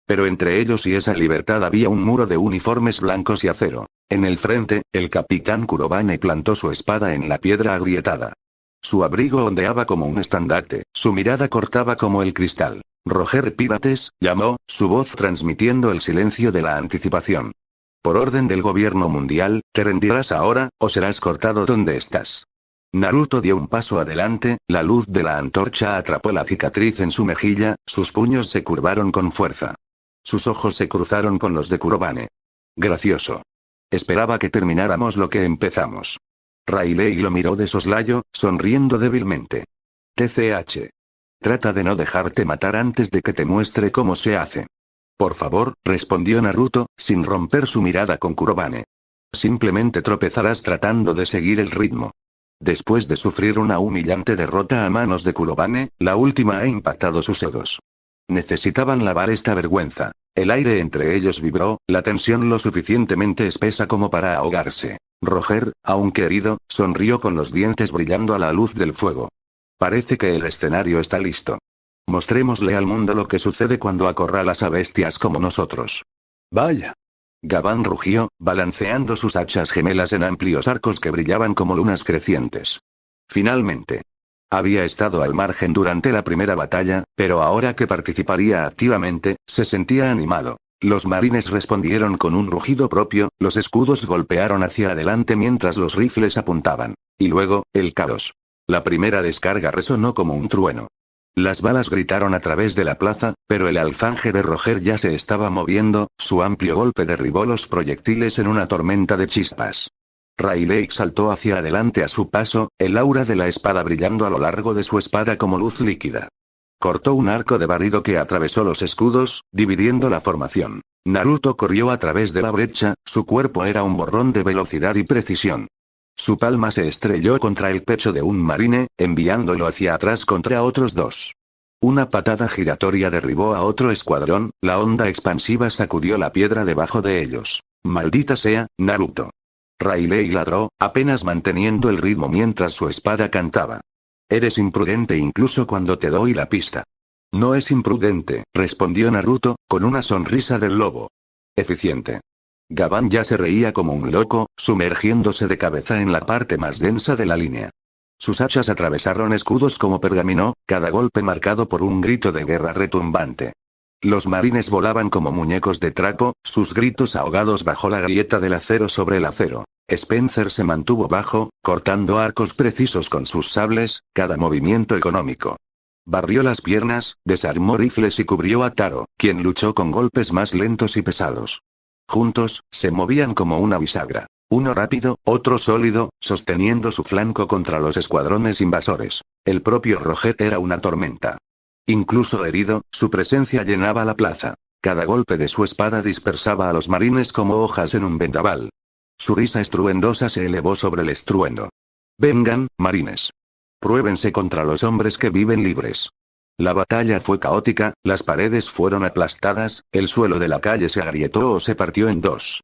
Pero entre ellos y esa libertad había un muro de uniformes blancos y acero. En el frente, el capitán Kurobane plantó su espada en la piedra agrietada. Su abrigo ondeaba como un estandarte, su mirada cortaba como el cristal. Roger Pirates, llamó, su voz transmitiendo el silencio de la anticipación. Por orden del gobierno mundial, te rendirás ahora, o serás cortado donde estás. Naruto dio un paso adelante, la luz de la antorcha atrapó la cicatriz en su mejilla, sus puños se curvaron con fuerza. Sus ojos se cruzaron con los de Kurobane. Gracioso. Esperaba que termináramos lo que empezamos. Rayleigh lo miró de soslayo, sonriendo débilmente. TCH. Trata de no dejarte matar antes de que te muestre cómo se hace. Por favor, respondió Naruto, sin romper su mirada con Kurobane. Simplemente tropezarás tratando de seguir el ritmo. Después de sufrir una humillante derrota a manos de Kurobane, la última ha impactado sus egos. Necesitaban lavar esta vergüenza. El aire entre ellos vibró, la tensión lo suficientemente espesa como para ahogarse. Roger, aunque herido, sonrió con los dientes brillando a la luz del fuego. Parece que el escenario está listo. Mostrémosle al mundo lo que sucede cuando acorralas a bestias como nosotros. Vaya. Gabán rugió, balanceando sus hachas gemelas en amplios arcos que brillaban como lunas crecientes. Finalmente. Había estado al margen durante la primera batalla, pero ahora que participaría activamente, se sentía animado. Los marines respondieron con un rugido propio, los escudos golpearon hacia adelante mientras los rifles apuntaban. Y luego, el caos. La primera descarga resonó como un trueno. Las balas gritaron a través de la plaza, pero el alfanje de Roger ya se estaba moviendo, su amplio golpe derribó los proyectiles en una tormenta de chispas. Rayleigh saltó hacia adelante a su paso, el aura de la espada brillando a lo largo de su espada como luz líquida. Cortó un arco de barrido que atravesó los escudos, dividiendo la formación. Naruto corrió a través de la brecha, su cuerpo era un borrón de velocidad y precisión. Su palma se estrelló contra el pecho de un marine, enviándolo hacia atrás contra otros dos. Una patada giratoria derribó a otro escuadrón, la onda expansiva sacudió la piedra debajo de ellos. Maldita sea, Naruto. Rayleigh ladró, apenas manteniendo el ritmo mientras su espada cantaba. Eres imprudente incluso cuando te doy la pista. No es imprudente, respondió Naruto, con una sonrisa del lobo. Eficiente. Gabán ya se reía como un loco, sumergiéndose de cabeza en la parte más densa de la línea. Sus hachas atravesaron escudos como pergamino, cada golpe marcado por un grito de guerra retumbante. Los marines volaban como muñecos de trapo, sus gritos ahogados bajo la grieta del acero sobre el acero. Spencer se mantuvo bajo, cortando arcos precisos con sus sables, cada movimiento económico. Barrió las piernas, desarmó rifles y cubrió a Taro, quien luchó con golpes más lentos y pesados. Juntos, se movían como una bisagra. Uno rápido, otro sólido, sosteniendo su flanco contra los escuadrones invasores. El propio Roger era una tormenta. Incluso herido, su presencia llenaba la plaza. Cada golpe de su espada dispersaba a los marines como hojas en un vendaval. Su risa estruendosa se elevó sobre el estruendo. Vengan, marines. Pruébense contra los hombres que viven libres. La batalla fue caótica, las paredes fueron aplastadas, el suelo de la calle se agrietó o se partió en dos.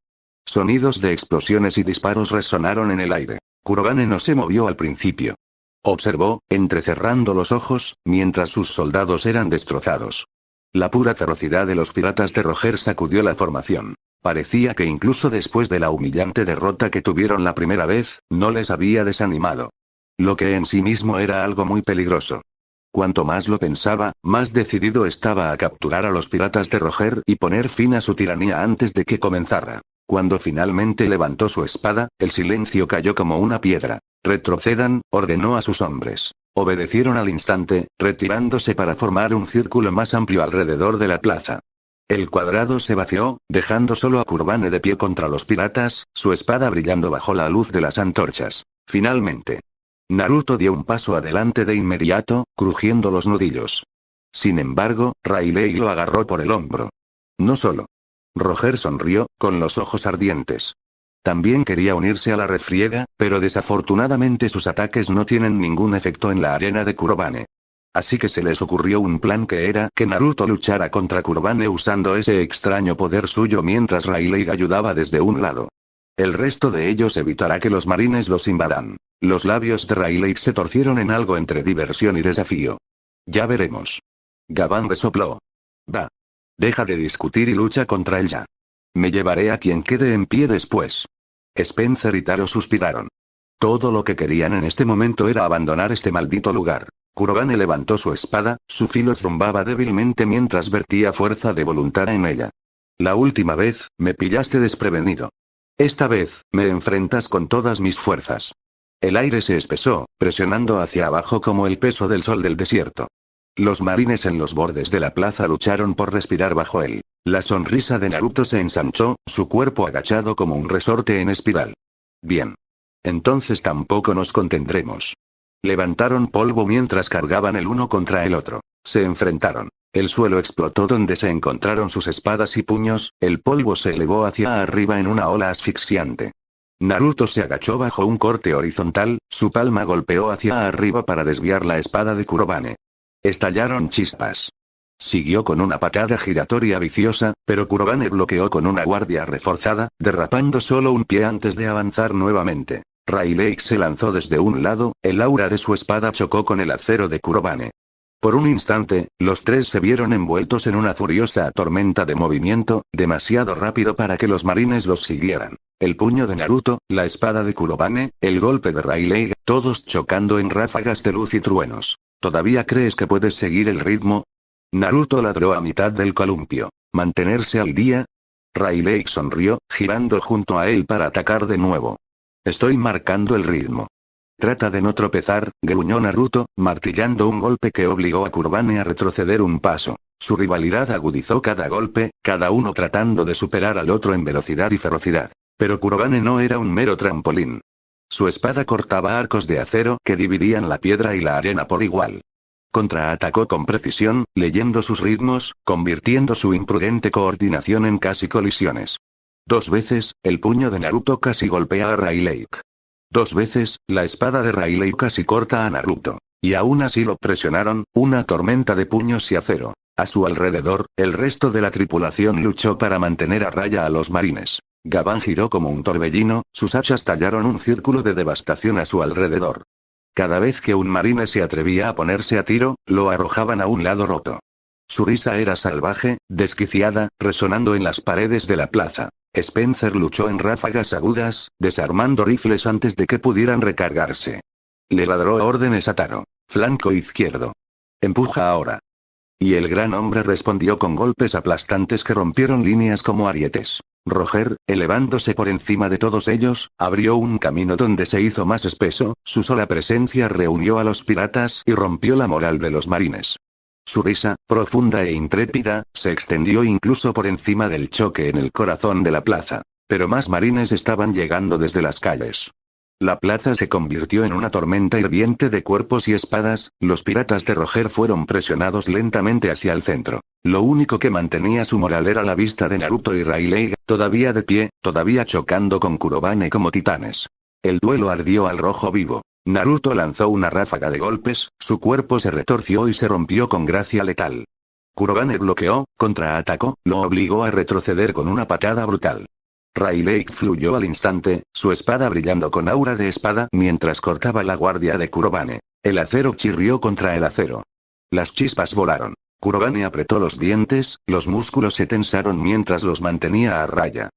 Sonidos de explosiones y disparos resonaron en el aire. Kurovane no se movió al principio. Observó, entrecerrando los ojos, mientras sus soldados eran destrozados. La pura ferocidad de los piratas de Roger sacudió la formación. Parecía que incluso después de la humillante derrota que tuvieron la primera vez, no les había desanimado. Lo que en sí mismo era algo muy peligroso. Cuanto más lo pensaba, más decidido estaba a capturar a los piratas de Roger y poner fin a su tiranía antes de que comenzara. Cuando finalmente levantó su espada, el silencio cayó como una piedra. Retrocedan, ordenó a sus hombres. Obedecieron al instante, retirándose para formar un círculo más amplio alrededor de la plaza. El cuadrado se vació, dejando solo a Kurovane de pie contra los piratas, su espada brillando bajo la luz de las antorchas. Finalmente, Naruto dio un paso adelante de inmediato, crujiendo los nudillos. Sin embargo, Rayleigh lo agarró por el hombro. No solo. Roger sonrió, con los ojos ardientes. También quería unirse a la refriega, pero desafortunadamente sus ataques no tienen ningún efecto en la arena de Kurovane. Así que se les ocurrió un plan que era que Naruto luchara contra Kurovane usando ese extraño poder suyo mientras Rayleigh ayudaba desde un lado. El resto de ellos evitará que los marines los invadan. Los labios de Rayleigh se torcieron en algo entre diversión y desafío. Ya veremos. Gabán resopló. Va. Deja de discutir y lucha contra él ya. Me llevaré a quien quede en pie después. Spencer y Taro suspiraron. Todo lo que querían en este momento era abandonar este maldito lugar. Kurovane levantó su espada, su filo zumbaba débilmente mientras vertía fuerza de voluntad en ella. La última vez, me pillaste desprevenido. Esta vez, me enfrentas con todas mis fuerzas. El aire se espesó, presionando hacia abajo como el peso del sol del desierto. Los marines en los bordes de la plaza lucharon por respirar bajo él. La sonrisa de Naruto se ensanchó, su cuerpo agachado como un resorte en espiral. Bien. Entonces tampoco nos contendremos. Levantaron polvo mientras cargaban el uno contra el otro. Se enfrentaron. El suelo explotó donde se encontraron sus espadas y puños, el polvo se elevó hacia arriba en una ola asfixiante. Naruto se agachó bajo un corte horizontal, su palma golpeó hacia arriba para desviar la espada de Kurovane. Estallaron chispas. Siguió con una patada giratoria viciosa, pero Kurovane bloqueó con una guardia reforzada, derrapando solo un pie antes de avanzar nuevamente. Rayleigh se lanzó desde un lado, el aura de su espada chocó con el acero de Kurovane. Por un instante, los tres se vieron envueltos en una furiosa tormenta de movimiento, demasiado rápido para que los marines los siguieran. El puño de Naruto, la espada de Kurovane, el golpe de Rayleigh, todos chocando en ráfagas de luz y truenos. ¿Todavía crees que puedes seguir el ritmo? Naruto ladró a mitad del columpio. ¿Mantenerse al día? Rayleigh sonrió, girando junto a él para atacar de nuevo. Estoy marcando el ritmo. Trata de no tropezar, gruñó Naruto, martillando un golpe que obligó a Kurovane a retroceder un paso. Su rivalidad agudizó cada golpe, cada uno tratando de superar al otro en velocidad y ferocidad. Pero Kurovane no era un mero trampolín. Su espada cortaba arcos de acero que dividían la piedra y la arena por igual. Contraatacó con precisión, leyendo sus ritmos, convirtiendo su imprudente coordinación en casi colisiones. 2 veces, el puño de Naruto casi golpea a Rayleigh. 2 veces, la espada de Rayleigh casi corta a Naruto. Y aún así lo presionaron, una tormenta de puños y acero. A su alrededor, el resto de la tripulación luchó para mantener a raya a los marines. Gabán giró como un torbellino, sus hachas tallaron un círculo de devastación a su alrededor. Cada vez que un marine se atrevía a ponerse a tiro, lo arrojaban a un lado roto. Su risa era salvaje, desquiciada, resonando en las paredes de la plaza. Spencer luchó en ráfagas agudas, desarmando rifles antes de que pudieran recargarse. Le ladró órdenes a Taro. Flanco izquierdo. Empuja ahora. Y el gran hombre respondió con golpes aplastantes que rompieron líneas como arietes. Roger, elevándose por encima de todos ellos, abrió un camino donde se hizo más espeso, su sola presencia reunió a los piratas y rompió la moral de los marines. Su risa, profunda e intrépida, se extendió incluso por encima del choque en el corazón de la plaza. Pero más marines estaban llegando desde las calles. La plaza se convirtió en una tormenta hirviente de cuerpos y espadas, los piratas de Roger fueron presionados lentamente hacia el centro. Lo único que mantenía su moral era la vista de Naruto y Rayleigh, todavía de pie, todavía chocando con Kurovane como titanes. El duelo ardió al rojo vivo. Naruto lanzó una ráfaga de golpes, su cuerpo se retorció y se rompió con gracia letal. Kurobane bloqueó, contraatacó, lo obligó a retroceder con una patada brutal. Rayleigh fluyó al instante, su espada brillando con aura de espada mientras cortaba la guardia de Kurobane. El acero chirrió contra el acero. Las chispas volaron. Kurobane apretó los dientes, los músculos se tensaron mientras los mantenía a raya.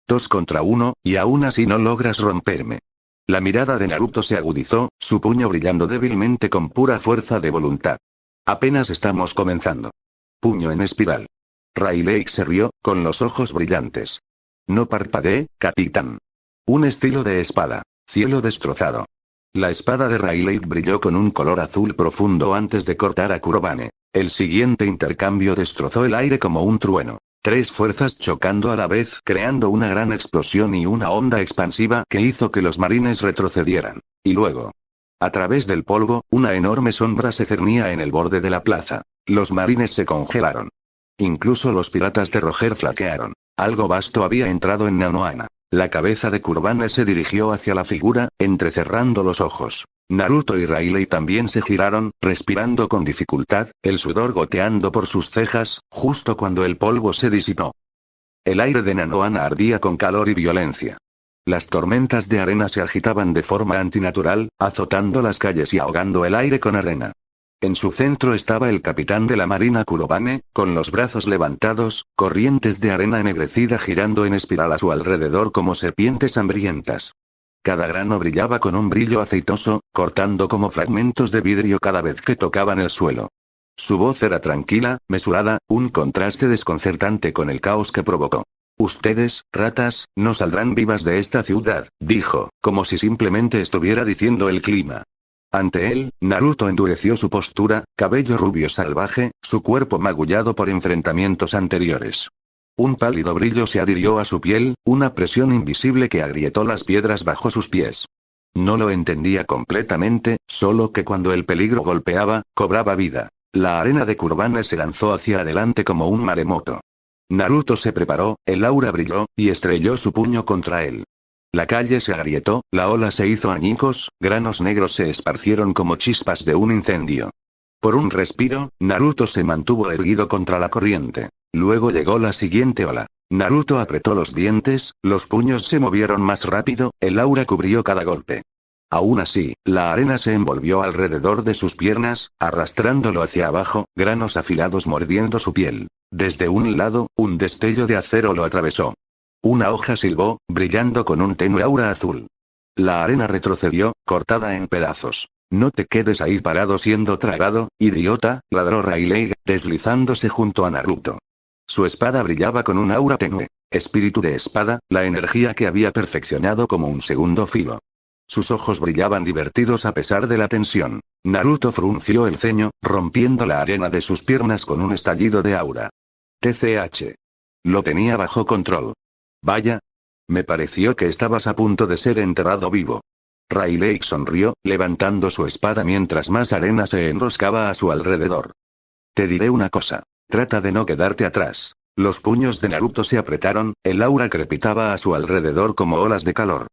2 contra 1, y aún así no logras romperme. La mirada de Naruto se agudizó, su puño brillando débilmente con pura fuerza de voluntad. Apenas estamos comenzando. Puño en espiral. Rayleigh se rió, con los ojos brillantes. No parpadee, capitán. Un estilo de espada. Cielo destrozado. La espada de Rayleigh brilló con un color azul profundo antes de cortar a Kurobane. El siguiente intercambio destrozó el aire como un trueno. 3 fuerzas chocando a la vez creando una gran explosión y una onda expansiva que hizo que los marines retrocedieran. Y luego, a través del polvo, una enorme sombra se cernía en el borde de la plaza. Los marines se congelaron. Incluso los piratas de Roger flaquearon. Algo vasto había entrado en Nanohana. La cabeza de Kurobane se dirigió hacia la figura, entrecerrando los ojos. Naruto y Rayleigh también se giraron, respirando con dificultad, el sudor goteando por sus cejas, justo cuando el polvo se disipó. El aire de Nanohana ardía con calor y violencia. Las tormentas de arena se agitaban de forma antinatural, azotando las calles y ahogando el aire con arena. En su centro estaba el capitán de la marina Kurobane, con los brazos levantados, corrientes de arena ennegrecida girando en espiral a su alrededor como serpientes hambrientas. Cada grano brillaba con un brillo aceitoso, cortando como fragmentos de vidrio cada vez que tocaban el suelo. Su voz era tranquila, mesurada, un contraste desconcertante con el caos que provocó. Ustedes, ratas, no saldrán vivas de esta ciudad, dijo, como si simplemente estuviera diciendo el clima. Ante él, Naruto endureció su postura, cabello rubio salvaje, su cuerpo magullado por enfrentamientos anteriores. Un pálido brillo se adhirió a su piel, una presión invisible que agrietó las piedras bajo sus pies. No lo entendía completamente, solo que cuando el peligro golpeaba, cobraba vida. La arena de Kurobane se lanzó hacia adelante como un maremoto. Naruto se preparó, el aura brilló, y estrelló su puño contra él. La calle se agrietó, la ola se hizo añicos, granos negros se esparcieron como chispas de un incendio. Por un respiro, Naruto se mantuvo erguido contra la corriente. Luego llegó la siguiente ola. Naruto apretó los dientes, los puños se movieron más rápido, el aura cubrió cada golpe. Aún así, la arena se envolvió alrededor de sus piernas, arrastrándolo hacia abajo, granos afilados mordiendo su piel. Desde un lado, un destello de acero lo atravesó. Una hoja silbó, brillando con un tenue aura azul. La arena retrocedió, cortada en pedazos. No te quedes ahí parado siendo tragado, idiota, ladró Rayleigh, deslizándose junto a Naruto. Su espada brillaba con un aura tenue. Espíritu de espada, la energía que había perfeccionado como un segundo filo. Sus ojos brillaban divertidos a pesar de la tensión. Naruto frunció el ceño, rompiendo la arena de sus piernas con un estallido de aura. TCH. Lo tenía bajo control. Vaya. Me pareció que estabas a punto de ser enterrado vivo. Rayleigh sonrió, levantando su espada mientras más arena se enroscaba a su alrededor. Te diré una cosa. Trata de no quedarte atrás. Los puños de Naruto se apretaron, el aura crepitaba a su alrededor como olas de calor.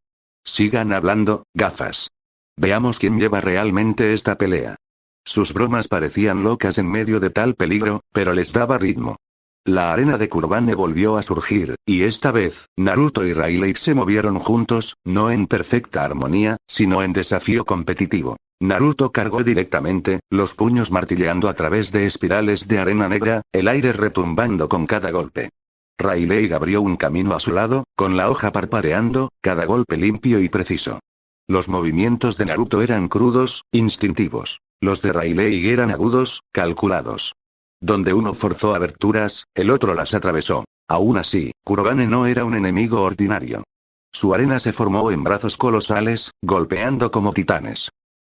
Sigan hablando, gafas. Veamos quién lleva realmente esta pelea. Sus bromas parecían locas en medio de tal peligro, pero les daba ritmo. La arena de Kurobane volvió a surgir, y esta vez, Naruto y Rayleigh se movieron juntos, no en perfecta armonía, sino en desafío competitivo. Naruto cargó directamente, los puños martilleando a través de espirales de arena negra, el aire retumbando con cada golpe. Rayleigh abrió un camino a su lado, con la hoja parpadeando, cada golpe limpio y preciso. Los movimientos de Naruto eran crudos, instintivos. Los de Rayleigh eran agudos, calculados. Donde uno forzó aberturas, el otro las atravesó. Aún así, Kurobane no era un enemigo ordinario. Su arena se formó en brazos colosales, golpeando como titanes.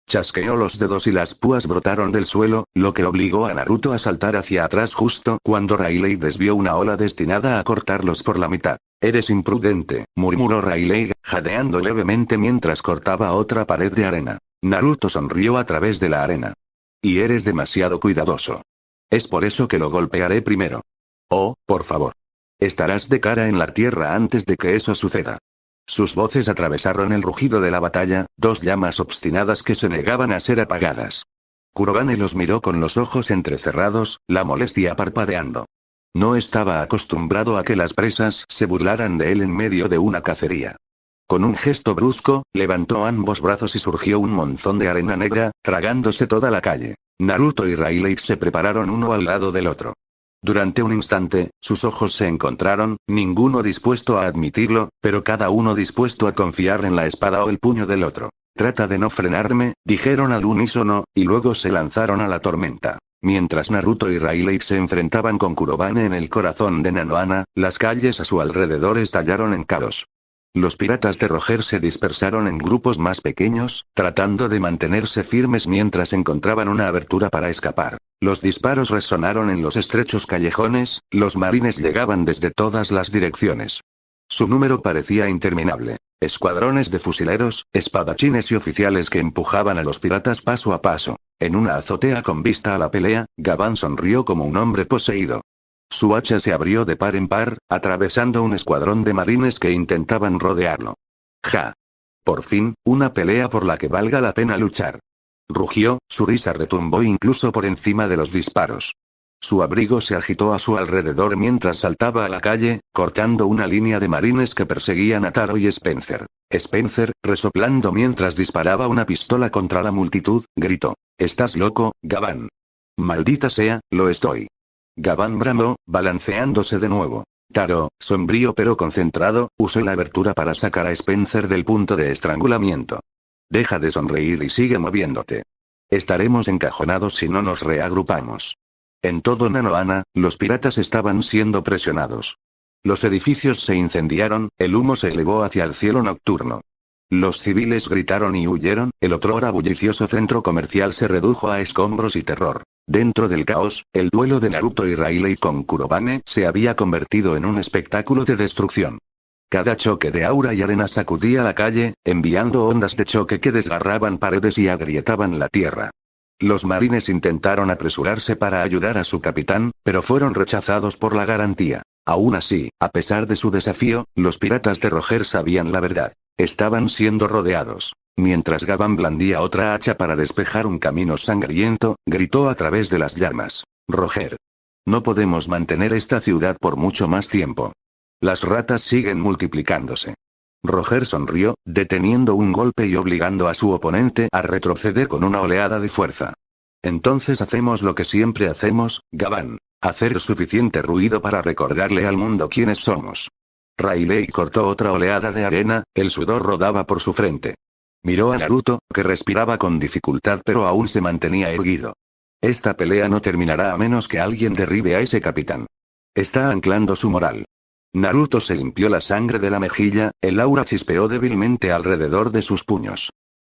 Chasqueó los dedos y las púas brotaron del suelo, lo que obligó a Naruto a saltar hacia atrás justo cuando Rayleigh desvió una ola destinada a cortarlos por la mitad. Eres imprudente, murmuró Rayleigh, jadeando levemente mientras cortaba otra pared de arena. Naruto sonrió a través de la arena. Y eres demasiado cuidadoso. Es por eso que lo golpearé primero. Oh, por favor. Estarás de cara en la tierra antes de que eso suceda. Sus voces atravesaron el rugido de la batalla, dos llamas obstinadas que se negaban a ser apagadas. Kurobane los miró con los ojos entrecerrados, la molestia parpadeando. No estaba acostumbrado a que las presas se burlaran de él en medio de una cacería. Con un gesto brusco, levantó ambos brazos y surgió un monzón de arena negra, tragándose toda la calle. Naruto y Rayleigh se prepararon uno al lado del otro. Durante un instante, sus ojos se encontraron, ninguno dispuesto a admitirlo, pero cada uno dispuesto a confiar en la espada o el puño del otro. Trata de no frenarme, dijeron al unísono, y luego se lanzaron a la tormenta. Mientras Naruto y Rayleigh se enfrentaban con Kurobane en el corazón de Nanohana, las calles a su alrededor estallaron en caos. Los piratas de Roger se dispersaron en grupos más pequeños, tratando de mantenerse firmes mientras encontraban una abertura para escapar. Los disparos resonaron en los estrechos callejones, los marines llegaban desde todas las direcciones. Su número parecía interminable. Escuadrones de fusileros, espadachines y oficiales que empujaban a los piratas paso a paso. En una azotea con vista a la pelea, Gavan sonrió como un hombre poseído. Su hacha se abrió de par en par, atravesando un escuadrón de marines que intentaban rodearlo. ¡Ja! Por fin, una pelea por la que valga la pena luchar. Rugió, su risa retumbó incluso por encima de los disparos. Su abrigo se agitó a su alrededor mientras saltaba a la calle, cortando una línea de marines que perseguían a Taro y Spencer. Spencer, resoplando mientras disparaba una pistola contra la multitud, gritó: «¿Estás loco, Gavan?» «Maldita sea, lo estoy». Gavan bramó, balanceándose de nuevo. Taro, sombrío pero concentrado, usó la abertura para sacar a Spencer del punto de estrangulamiento. «Deja de sonreír y sigue moviéndote. Estaremos encajonados si no nos reagrupamos». En todo Nanohana, los piratas estaban siendo presionados. Los edificios se incendiaron, el humo se elevó hacia el cielo nocturno. Los civiles gritaron y huyeron, el otrora bullicioso centro comercial se redujo a escombros y terror. Dentro del caos, el duelo de Naruto y Rayleigh con Kurobane se había convertido en un espectáculo de destrucción. Cada choque de aura y arena sacudía la calle, enviando ondas de choque que desgarraban paredes y agrietaban la tierra. Los marines intentaron apresurarse para ayudar a su capitán, pero fueron rechazados por la garantía. Aún así, a pesar de su desafío, los piratas de Roger sabían la verdad. Estaban siendo rodeados. Mientras Gavan blandía otra hacha para despejar un camino sangriento, gritó a través de las llamas: «Roger. No podemos mantener esta ciudad por mucho más tiempo. Las ratas siguen multiplicándose». Roger sonrió, deteniendo un golpe y obligando a su oponente a retroceder con una oleada de fuerza. «Entonces hacemos lo que siempre hacemos, Gavan. Hacer suficiente ruido para recordarle al mundo quiénes somos». Rayleigh cortó otra oleada de arena, el sudor rodaba por su frente. Miró a Naruto, que respiraba con dificultad pero aún se mantenía erguido. Esta pelea no terminará a menos que alguien derribe a ese capitán. Está anclando su moral. Naruto se limpió la sangre de la mejilla, el aura chispeó débilmente alrededor de sus puños.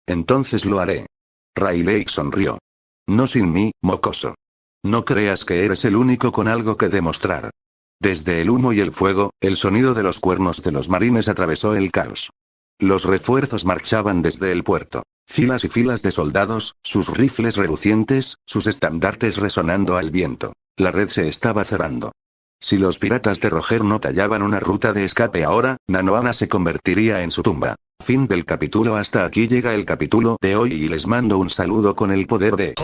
«Entonces lo haré». Rayleigh sonrió. «No sin mí, mocoso. No creas que eres el único con algo que demostrar». Desde el humo y el fuego, el sonido de los cuernos de los marines atravesó el caos. Los refuerzos marchaban desde el puerto. Filas y filas de soldados, sus rifles relucientes, sus estandartes resonando al viento. La red se estaba cerrando. Si los piratas de Roger no tallaban una ruta de escape ahora, Nanohana se convertiría en su tumba. Fin del capítulo. Hasta aquí llega el capítulo de hoy y les mando un saludo con el poder de...